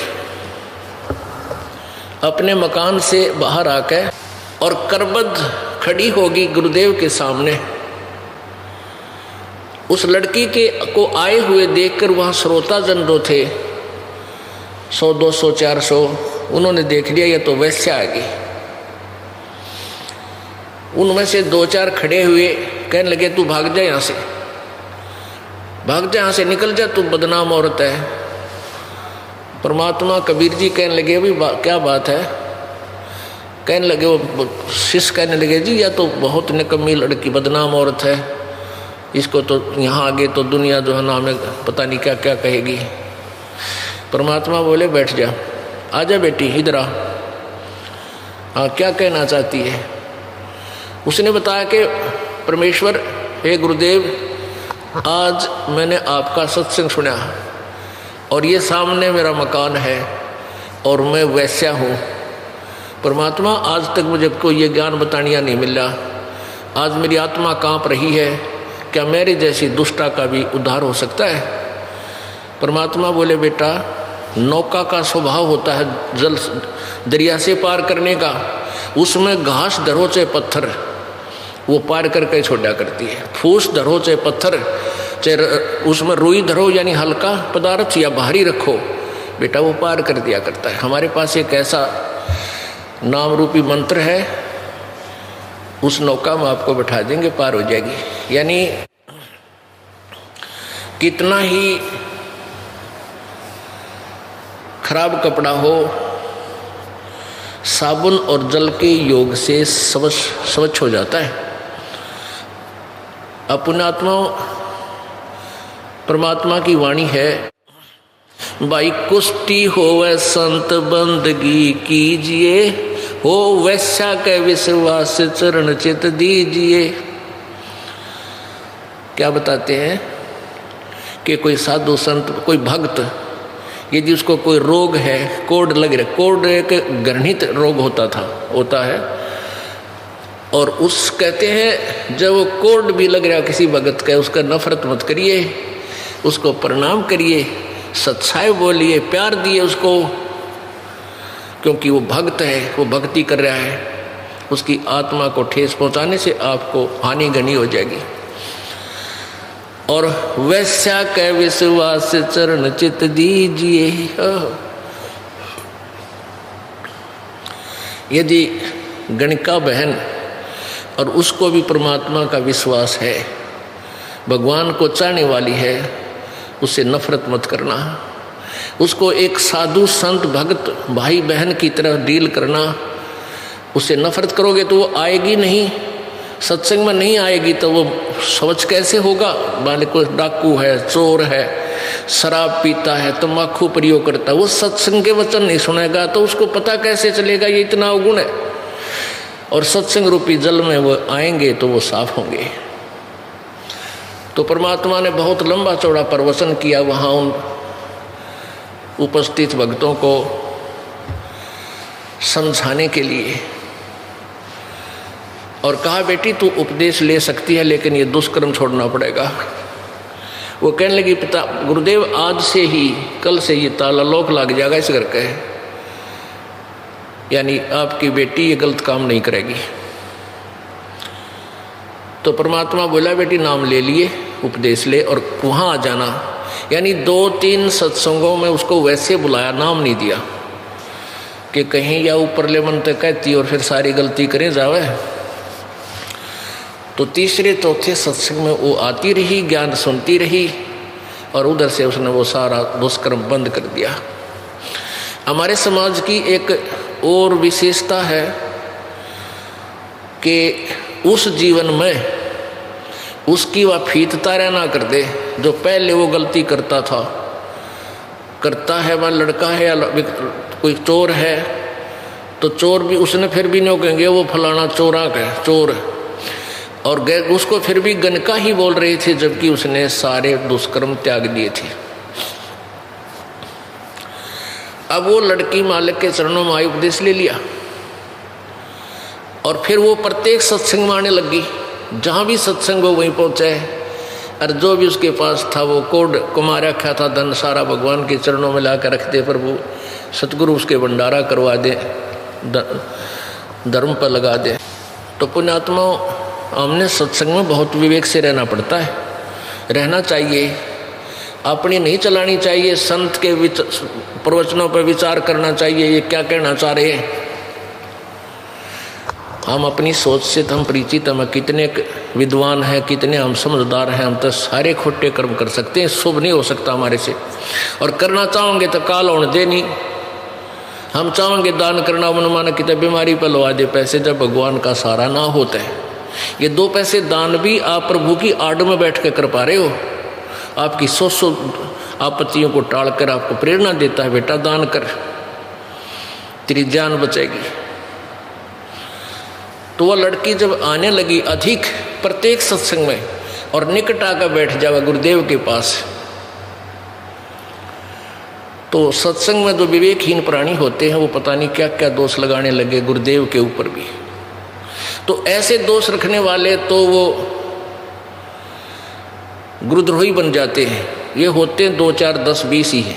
अपने मकान से बाहर आकर और करबद्ध खड़ी होगी गुरुदेव के सामने। उस लड़की के को आए हुए देखकर वहां श्रोताजन जो थे 100, 200, 400, उन्होंने देख लिया ये तो वैश्या आ गई। उनमें से 2-4 खड़े हुए, कहने लगे तू भाग जा, यहाँ से भाग जा, यहाँ से निकल जा, तू बदनाम औरत है। परमात्मा कबीर जी कहने लगे अभी क्या बात है, कहने लगे, वो शिष्य कहने लगे जी यह तो बहुत निकम्मी लड़की, बदनाम औरत है, इसको तो यहाँ आगे तो दुनिया जो है ना हमें पता नहीं क्या क्या कहेगी। परमात्मा बोले बैठ जा, आजा बेटी इधर आ, हाँ क्या कहना चाहती है। उसने बताया कि परमेश्वर, हे गुरुदेव, आज मैंने आपका सत्संग सुना और ये सामने मेरा मकान है और मैं वैश्या हूँ। परमात्मा आज तक मुझे कोई ये ज्ञान बतानिया नहीं मिला, आज मेरी आत्मा कांप रही है, क्या मेरी जैसी दुष्टा का भी उद्धार हो सकता है। परमात्मा बोले बेटा, नौका का स्वभाव होता है जल दरिया से पार करने का, उसमें घास धरो चाहे पत्थर, वो पार करके छोड़ा करती है। फूस धरो चाहे पत्थर, चाहे उसमें रुई धरो यानी हल्का पदार्थ या भारी रखो, बेटा वो पार कर दिया करता है। हमारे पास एक ऐसा नाम रूपी मंत्र है, उस नौका में आपको बैठा देंगे, पार हो जाएगी। यानी कितना ही खराब कपड़ा हो, साबुन और जल के योग से स्वच्छ हो जाता है। पुण्यात्मा परमात्मा की वाणी है, भाई कुश्ती होवे संत बंदगी कीजिए, हो वैश्या के विश्वास चरण चित दीजिए। क्या बताते हैं कि कोई साधु संत, कोई भक्त, यदि उसको कोई रोग है, कोढ़ लग रहा, कोढ़ एक घृणित रोग होता है, और उस कहते हैं जब वो कोढ़ भी लग रहा किसी भगत का, उसका नफरत मत करिए, उसको प्रणाम करिए, सच्चाई बोलिए, प्यार दिए उसको, क्योंकि वो भक्त है, वो भक्ति कर रहा है। उसकी आत्मा को ठेस पहुंचाने से आपको हानि घनी हो जाएगी। और वैश्या के विश्वास चरण चित दीजिए। यदि गणिका बहन और उसको भी परमात्मा का विश्वास है, भगवान को चाहने वाली है, उससे नफरत मत करना, उसको एक साधु संत भक्त भाई बहन की तरह डील करना। उससे नफरत करोगे तो वो आएगी नहीं, सत्संग में नहीं आएगी तो वो सोच कैसे होगा। मान कोई डाकू है, चोर है, शराब पीता है, तम्बाकू प्रयोग करता है, वो सत्संग के वचन नहीं सुनेगा तो उसको पता कैसे चलेगा ये इतना अवगुण है। और सत्संग रूपी जल में वो आएंगे तो वो साफ होंगे। तो परमात्मा ने बहुत लंबा चौड़ा प्रवचन किया वहाँ उन उपस्थित भक्तों को समझाने के लिए, और कहा बेटी तू उपदेश ले सकती है लेकिन ये दुष्कर्म छोड़ना पड़ेगा। वो कहने लगी पिता गुरुदेव आज से ही, कल से ये ताला लॉक लग जाएगा इस घर का, यानी आपकी बेटी ये गलत काम नहीं करेगी। तो परमात्मा बोला बेटी नाम ले लिए, उपदेश ले और वहाँ आ जाना। यानी 2-3 सत्संगों में उसको वैसे बुलाया, नाम नहीं दिया कि कहीं या ऊपरले मन तक कहती और फिर सारी गलती करें जावे। तो तीसरे चौथे सत्संग में वो आती रही, ज्ञान सुनती रही, और उधर से उसने वो सारा दुष्कर्म बंद कर दिया। हमारे समाज की एक और विशेषता है कि उस जीवन में उसकी वह फीतता रहना कर दे जो पहले वो गलती करता है। वह लड़का है या कोई चोर है तो चोर भी उसने फिर भी नहीं कहेंगे वो फलाना चोरा का चोर, और उसको फिर भी गनका ही बोल रहे थे जबकि उसने सारे दुष्कर्म त्याग दिए थे। अब वो लड़की मालिक के चरणों में उपदेश ले लिया और फिर वो प्रत्येक सत्संग में आने लगी। जहाँ भी सत्संग हो वहीं पहुँचे, और जो भी उसके पास था वो कोड कमा रखा था, धन सारा भगवान के चरणों में ला कर रख दे, प्रभु सतगुरु उसके भंडारा करवा दे, धर्म पर लगा दे। तो पुण्यात्मा, हमने सत्संग में बहुत विवेक से रहना पड़ता है, रहना चाहिए, अपनी नहीं चलानी चाहिए। संत के प्रवचनों पर विचार करना चाहिए, ये क्या कहना चाह रहे हैं। हम अपनी सोच से तो हम परिचित, हम कितने विद्वान हैं, कितने हम समझदार हैं, हम तो सारे खोटे कर्म कर सकते हैं, शुभ नहीं हो सकता हमारे से। और करना चाहोगे तो काल होने दे नहीं। हम चाहोगे दान करना, मन माना कितने बीमारी पर लगा दे पैसे, जब भगवान का सहारा ना होता है। ये 2 पैसे दान भी आप प्रभु की आड़ में बैठ कर कर पा रहे हो। आपकी 100 आपत्तियों को टालकर आपको प्रेरणा देता है, बेटा दान कर, तेरी जान बचेगी। तो वह लड़की जब आने लगी अधिक प्रत्येक सत्संग में और निकट आकर बैठ जावा गुरुदेव के पास, तो सत्संग में जो विवेकहीन प्राणी होते हैं वो पता नहीं क्या क्या दोष लगाने लगे गुरुदेव के ऊपर भी। तो ऐसे दोष रखने वाले तो वो गुरुद्रोही बन जाते हैं। ये होते हैं 2, 4, 10, 20 ही है।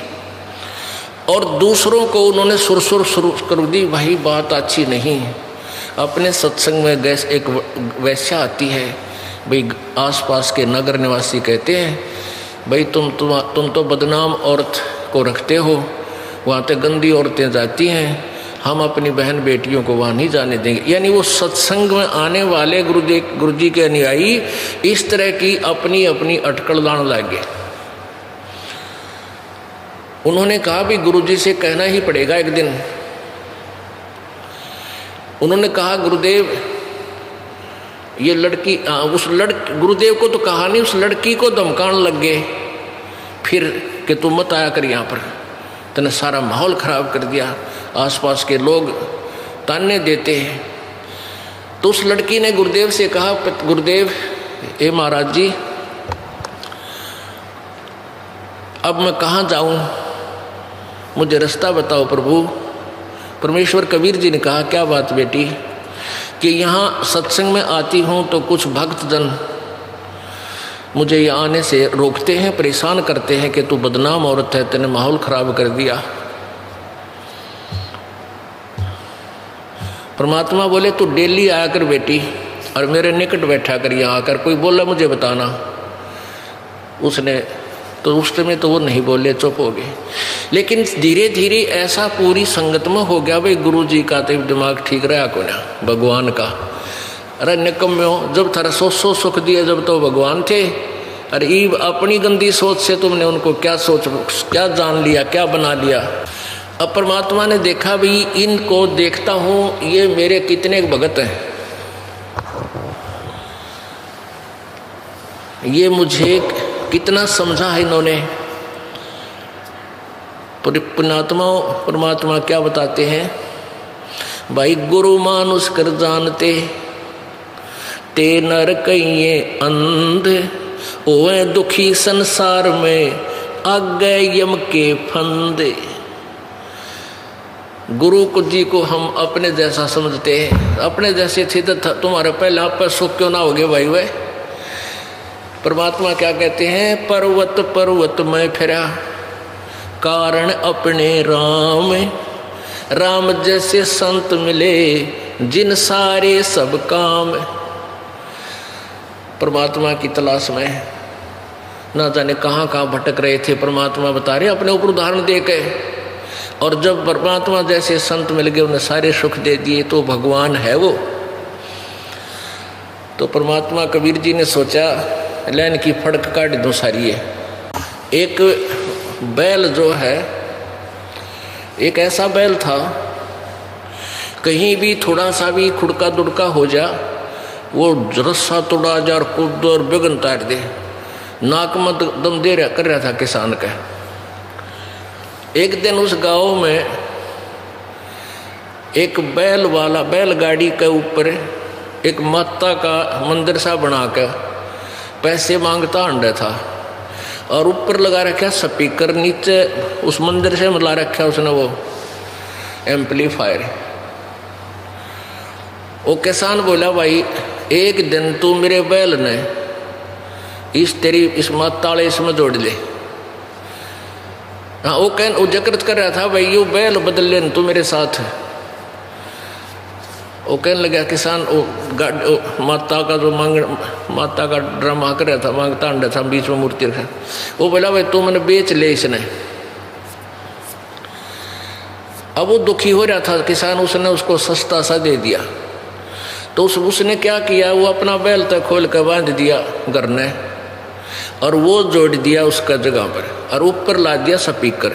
और दूसरों को उन्होंने सुरसुर शुरू कर दी, भाई बात अच्छी नहीं है। अपने सत्संग में गैस एक वैश्या आती है, भाई आसपास के नगर निवासी कहते हैं, भाई तुम तो बदनाम औरत को रखते हो, वहाँ पे गंदी औरतें जाती हैं, हम अपनी बहन बेटियों को वहाँ नहीं जाने देंगे। यानी वो सत्संग में आने वाले गुरु जी के अनुयायी इस तरह की अपनी अपनी अटकल लाने लगे। उन्होंने कहा भी गुरु जी से कहना ही पड़ेगा एक दिन। उन्होंने कहा गुरुदेव ये लड़की, गुरुदेव को तो कहा नहीं, उस लड़की को धमकाने लग गए फिर कि तुम मत आया कर यहाँ पर, तूने सारा माहौल खराब कर दिया, आसपास के लोग ताने देते हैं। तो उस लड़की ने गुरुदेव से कहा, गुरुदेव ए महाराज जी अब मैं कहाँ जाऊँ, मुझे रास्ता बताओ प्रभु। परमेश्वर कबीर जी ने कहा, क्या बात बेटी, कि यहाँ सत्संग में आती हूँ तो कुछ भक्तजन मुझे यहाँ आने से रोकते हैं, परेशान करते हैं कि तू बदनाम औरत है, तेने माहौल खराब कर दिया। परमात्मा बोले तू डेली आया कर बेटी और मेरे निकट बैठा कर, यहाँ आकर कोई बोला मुझे बताना। उसने तो उस समय तो वो नहीं बोले, चुप हो गए। लेकिन धीरे धीरे ऐसा पूरी संगत में हो गया, भाई गुरु जी का तो दिमाग ठीक रहा को ना, भगवान का। अरे निकम्यो, जब थारा सो सुख दिए जब तो भगवान थे, अरे ईब अपनी गंदी सोच से तुमने उनको क्या जान लिया, क्या बना लिया। अब परमात्मा ने देखा भी इनको देखता हूँ, ये मेरे कितने भगत हैं, ये मुझे कितना समझा है इन्होंने। परमात्मा क्या बताते हैं, भाई गुरु मानुष कर जानते ते नर कहिए अंध, ओए दुखी संसार में आगे यम के फंदे। गुरु जी को हम अपने जैसा समझते हैं, अपने जैसे थे तो तुम्हारे पहले आप पर सुख क्यों ना हो गए भाई। वह परमात्मा क्या कहते हैं, पर्वत पर्वत में फिरा कारण अपने राम, राम जैसे संत मिले जिन सारे सब काम। परमात्मा की तलाश में ना जाने कहाँ कहाँ भटक रहे थे, परमात्मा बता रहे अपने ऊपर उदाहरण दे के। और जब परमात्मा जैसे संत मिल गए, उन्हें सारे सुख दे दिए, तो भगवान है वो। तो परमात्मा कबीर जी ने सोचा, लैन की फड़क काट दो सारी है। एक बैल जो है, एक ऐसा बैल था, कहीं भी थोड़ा सा भी खुड़का दुड़का हो जा, वो रस्सा तोड़ा जा और कूद और बिगन तार दे। नाक में दम दे रहा कर रहा था किसान का। एक दिन उस गांव में एक बैल वाला बैलगाड़ी के ऊपर एक माता का मंदिर सा बना कर पैसे मांगता अंडा था, और ऊपर लगा रखा स्पीकर, नीचे उस मंदिर से मिला रखा उसने वो एम्पलीफायर। वो किसान बोला, भाई एक दिन तू मेरे बैल ने इस माताले इसमें जोड़ ले। हाँ, वो जकरत कर रहा था, भाई ये बैल बदल ले तू मेरे साथ है। वो कहने लगा किसान, माता का जो माता का ड्रामा कर रहा था, मांगता अंडा था, बीच में मूर्ति रखा। वो बोला, भाई तू मैंने बेच ले इसने। अब वो दुखी हो रहा था किसान, उसने उसको सस्ता सा दे दिया। तो उसने क्या किया, वो अपना बैल तक खोल कर बांध दिया घर ने, और वो जोड़ दिया उसका जगह पर, और ऊपर ला दिया स्पीकर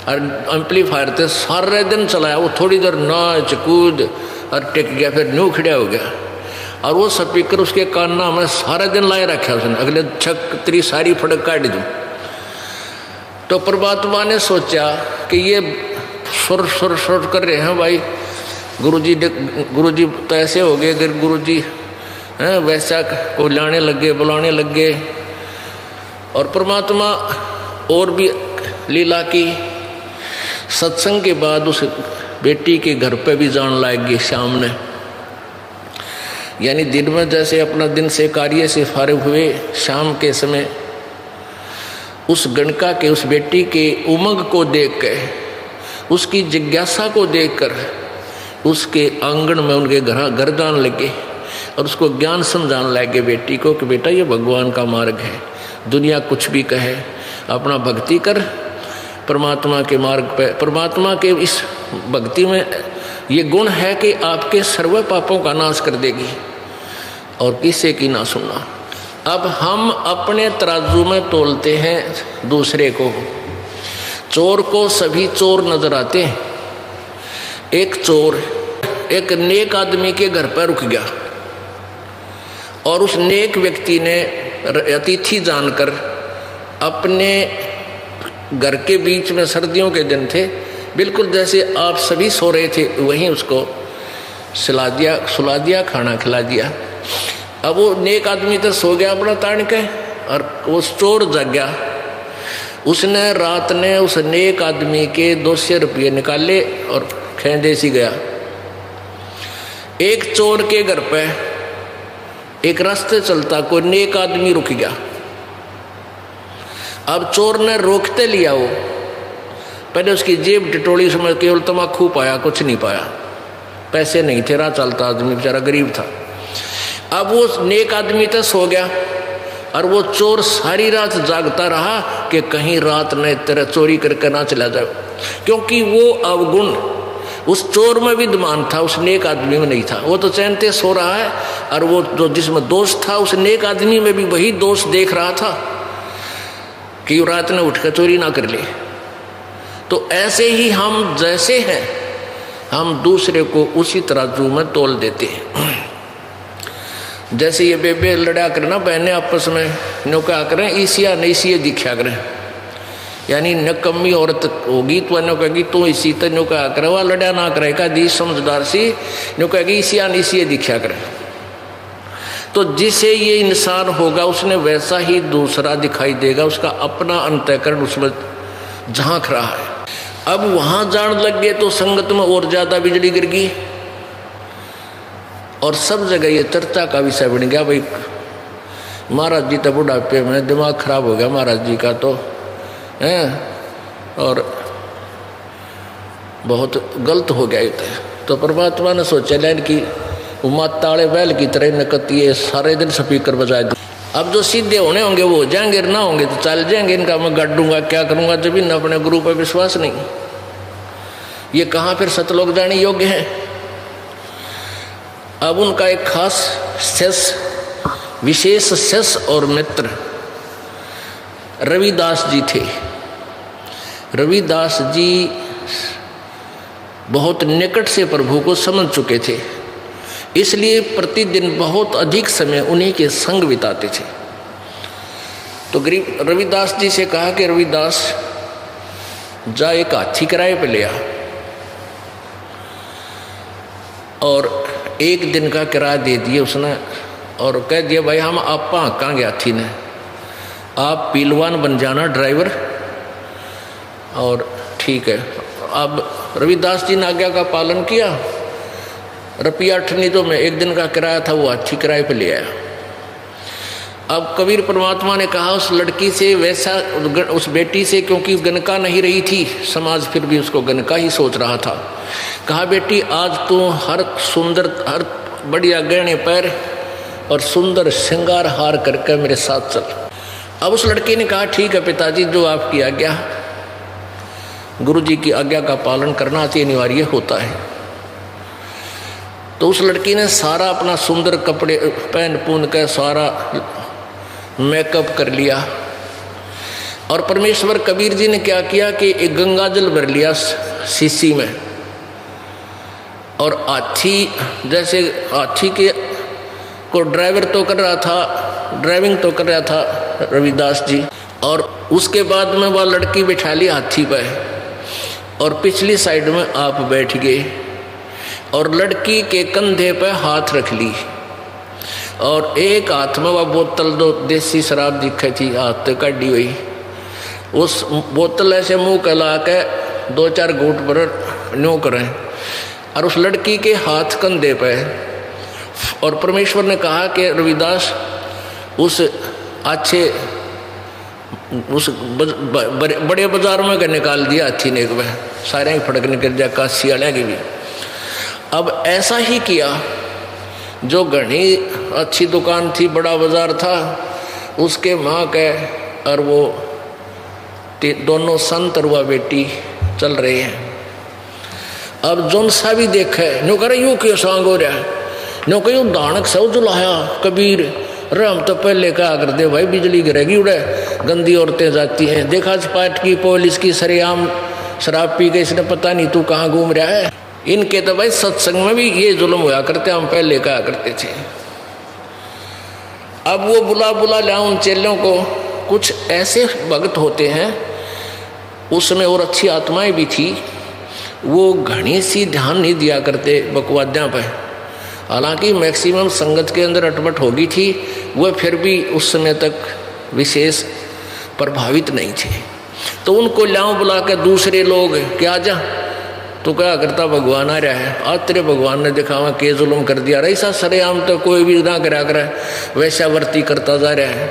और एम्पलीफायर थे। सारे दिन चलाया वो, थोड़ी देर नाच कूद और टिक गया, फिर न्यू खड़ा हो गया। और वो स्पीकर उसके काना में सारा दिन लाए रखा उसने, अगले छक सारी फड़क काट दूँ। तो परमात्मा ने सोचा कि ये सुर सुर सुर कर रहे हैं भाई, गुरुजी तो ऐसे हो गए, अगर गुरुजी हैं वैसा को लाने लगे, बुलाने लगे। और परमात्मा और भी लीला की। सत्संग के बाद उस बेटी के घर पे भी जान लाएगी शाम ने, यानी दिन में जैसे अपना दिन से कार्य से फारिग हुए, शाम के समय उस गणका के, उस बेटी के उमंग को देख के, उसकी जिज्ञासा को देखकर उसके आंगन में उनके घर जान लगे और उसको ज्ञान समझाने लगे बेटी को कि बेटा ये भगवान का मार्ग है, दुनिया कुछ भी कहे, अपना भक्ति कर परमात्मा के मार्ग पे। परमात्मा के इस भक्ति में ये गुण है कि आपके सर्व पापों का नाश कर देगी और किसी की ना सुनना। अब हम अपने तराजू में तोलते हैं दूसरे को। चोर को सभी चोर नजर आते हैं। एक चोर एक नेक आदमी के घर पर रुक गया और उस नेक व्यक्ति ने अतिथि जानकर अपने घर के बीच में, सर्दियों के दिन थे, बिल्कुल जैसे आप सभी सो रहे थे वहीं उसको सुला दिया, खाना खिला दिया। अब वो नेक आदमी तो सो गया अपना तान के, और वो चोर जग गया। उसने रात ने उस नेक आदमी के 200 रुपये निकाले और खेंदे सी गया। एक चोर के घर पे एक रास्ते चलता कोई नेक आदमी रुक गया। अब चोर ने रोकते लिया, वो पहले उसकी जेब टिटोली, उसमें केवल तम्बाकू पाया, कुछ नहीं पाया, पैसे नहीं थे, राह चलता आदमी बेचारा गरीब था। अब वो नेक आदमी तो सो गया और वो चोर सारी रात जागता रहा कि कहीं रात ने तेरा चोरी करके ना चला जाए, क्योंकि वो अवगुण उस चोर में विद्यमान था, उस नेक आदमी में नहीं था। वो तो चैनते सो रहा है और वो जो जिसमें दोष था उस नेक आदमी में भी वही दोष देख रहा था कि रात ने उठकर चोरी ना कर ले। तो ऐसे ही हम जैसे हैं, हम दूसरे को उसी तराजू में तोल देते हैं। जैसे ये बेबे लड़ा करें ना, बहने आपस में नो क्या करें, ईसिया नईसिया दिखा करें, यानी नकम्मी औरत होगी तो नो कहेगी तो इसी तो नो क्या करे, वह लड़ा ना करेगा दी समझदार सी नो कहेगी ईसिया नईसिया दिखा करें। तो जिसे ये इंसान होगा उसने वैसा ही दूसरा दिखाई देगा, उसका अपना अंतःकरण उसमें झांक रहा है। अब वहां जान लग गए तो संगत में और ज्यादा बिजली गिर गई और सब जगह ये चर्चा का विषय बन गया। भाई महाराज जी तो बुढ़ापे में, दिमाग खराब हो गया महाराज जी का तो है, और बहुत गलत हो गया ये। तो परमात्मा ने सोचा लेन कि माताले बैल की तरह नकती है, सारे दिन स्पीकर बजाए दो। अब जो सीधे होने होंगे वो हो जाएंगे, ना होंगे तो चल जाएंगे। इनका मैं गाड़ूंगा क्या करूंगा जब इन अपने गुरु पर विश्वास नहीं, ये कहाँ फिर सतलोक जाने योग्य है। अब उनका एक खास शेष, विशेष शेष और मित्र रविदास जी थे। रविदास जी बहुत निकट से प्रभु को समझ चुके थे, इसलिए प्रतिदिन बहुत अधिक समय उन्हीं के संग बिताते थे। तो रविदास जी से कहा कि रविदास जा एक हाथी किराए पे ले आ और एक दिन का किराया दे दिया उसने और कह दिया भाई हम आप हाँकांगे हाथी ने, आप पीलवान बन जाना ड्राइवर। और ठीक है। अब रविदास जी ने आज्ञा का पालन किया। रुपया 8 नहीं तो मैं एक दिन का किराया था वो हाथी किराए पे ले आया। अब कबीर परमात्मा ने कहा उस लड़की से, वैसा उस बेटी से, क्योंकि गनका नहीं रही थी, समाज फिर भी उसको गनका ही सोच रहा था। कहा बेटी आज तू हर सुंदर हर बढ़िया गहने पैर और सुंदर श्रृंगार हार करके मेरे साथ चल। अब उस लड़की ने कहा ठीक है पिताजी, जो आपकी आज्ञा, गुरु जी की आज्ञा का पालन करना अति अनिवार्य होता है। तो उस लड़की ने सारा अपना सुंदर कपड़े पहन पून कर सारा मेकअप कर लिया और परमेश्वर कबीर जी ने क्या किया कि एक गंगा जल भर लिया शीशी में और हाथी, जैसे हाथी के को ड्राइवर तो कर रहा था, ड्राइविंग तो कर रहा था रविदास जी, और उसके बाद में वह लड़की बिठा ली हाथी पर और पिछली साइड में आप बैठ गए और लड़की के कंधे पर हाथ रख ली और एक हाथ में वह बोतल, दो देसी शराब दिखे थी हाथ तो काटी हुई, उस बोतल ऐसे मुंह कला के 2-4 घूंट पर न्यों करें और उस लड़की के हाथ कंधे पे। और परमेश्वर ने कहा कि रविदास उस अच्छे उस बड़े बाजार में निकाल दिया हाथी ने, एक वह सारे ही फड़क निकल जाए, काशी वाले की भी। अब ऐसा ही किया, जो घनी अच्छी दुकान थी, बड़ा बाजार था, उसके माँ के और वो दोनों संत और वह बेटी चल रहे हैं। अब जोन सा भी देखे नो करे यूँ क्यों सांग हो रहा है, नो कहीं दानक सब जुलाया कबीर, अरे हम तो पहले कहा करते भाई बिजली गिरेगी उड़े, गंदी औरतें जाती हैं, देखा पाट की पुलिस की सरेआम शराब पी के इसने पता नहीं तू कहाँ घूम रहा है। इनके तो भाई सत्संग में भी ये जुल्म हुआ करते, हम पहले कहा करते थे। अब वो बुला लिया उन चेलों को। कुछ ऐसे भक्त होते हैं, उसमें और अच्छी आत्माएं भी थी, वो घनी सी ध्यान नहीं दिया करते बकवाद्या पर, हालांकि मैक्सिमम संगत के अंदर अटपट होगी थी, वह फिर भी उस समय तक विशेष प्रभावित नहीं थे। तो उनको लाओ बुला के दूसरे लोग क्या जा तो क्या करता भगवान आ रहा है, आज तेरे भगवान ने दिखावा के जुल्म कर दिया, ऐसा सरेआम तो कोई भी ना करा कर वैश्यावर्ती करता जा रहा है।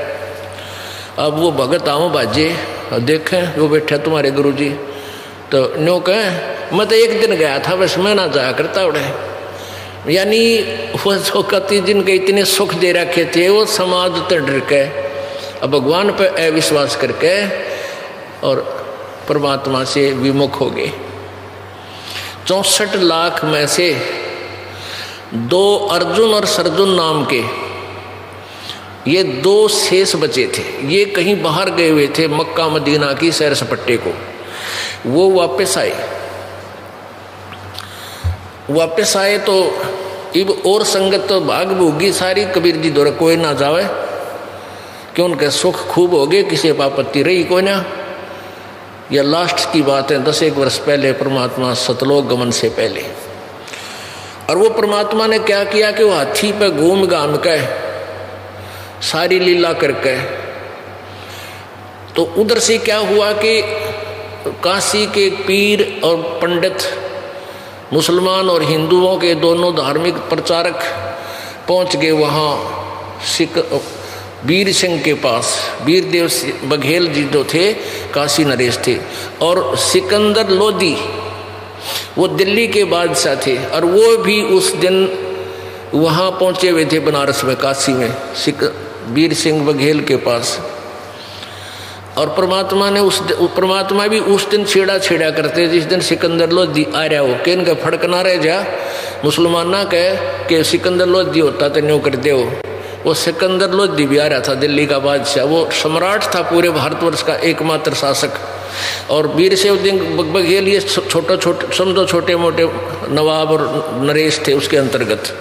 अब वो भगत आओ बाजे देखें वो बैठे तुम्हारे गुरु जी, तो न्यो कहें मैं तो एक दिन गया था बस, मैं ना जाया करता उड़े। यानी वो जो कति जिनके इतने सुख दे रखे थे वो समाज तो डर के अब भगवान पर अविश्वास करके और परमात्मा से विमुख हो गए। 64 लाख में से 2 अर्जुन और सरजुन नाम के ये 2 शेष बचे थे, ये कहीं बाहर गए हुए थे मक्का मदीना की सैर सपट्टे को, वो वापस आए तो इब और संगत तो भाग भोगी सारी, कबीर जी दौरे कोई ना जावे कि उनके सुख खूब हो गए, किसी आपत्ति रही कोई ना। यह लास्ट की बात है 10 वर्ष पहले, परमात्मा सतलोक गमन से पहले। और वो परमात्मा ने क्या किया कि वो हाथी पे घूम घाम के सारी लीला करके, तो उधर से क्या हुआ कि काशी के पीर और पंडित, मुसलमान और हिंदुओं के दोनों धार्मिक प्रचारक पहुंच गए वहाँ वीर सिंह के पास। वीरदेव बघेल जी जो थे काशी नरेश थे, और सिकंदर लोधी वो दिल्ली के बादशाह थे, और वो भी उस दिन वहाँ पहुँचे हुए थे बनारस में, काशी में वीर सिंह बघेल के पास। और परमात्मा भी उस दिन छेड़ा करते जिस दिन सिकंदर लोधी आ रहा हो, कि इनका फड़क ना रह जा, मुसलमान ना कहे कि सिकंदर लोधी होता तो न्यों कर दे हो, वो सिकंदर लोधी भी आ रहा था, दिल्ली का बादशाह। वो सम्राट था पूरे भारतवर्ष का, एकमात्र शासक। और वीरशैव बघेल ये छोटे छोटे समझो छोटे मोटे नवाब और नरेश थे उसके अंतर्गत।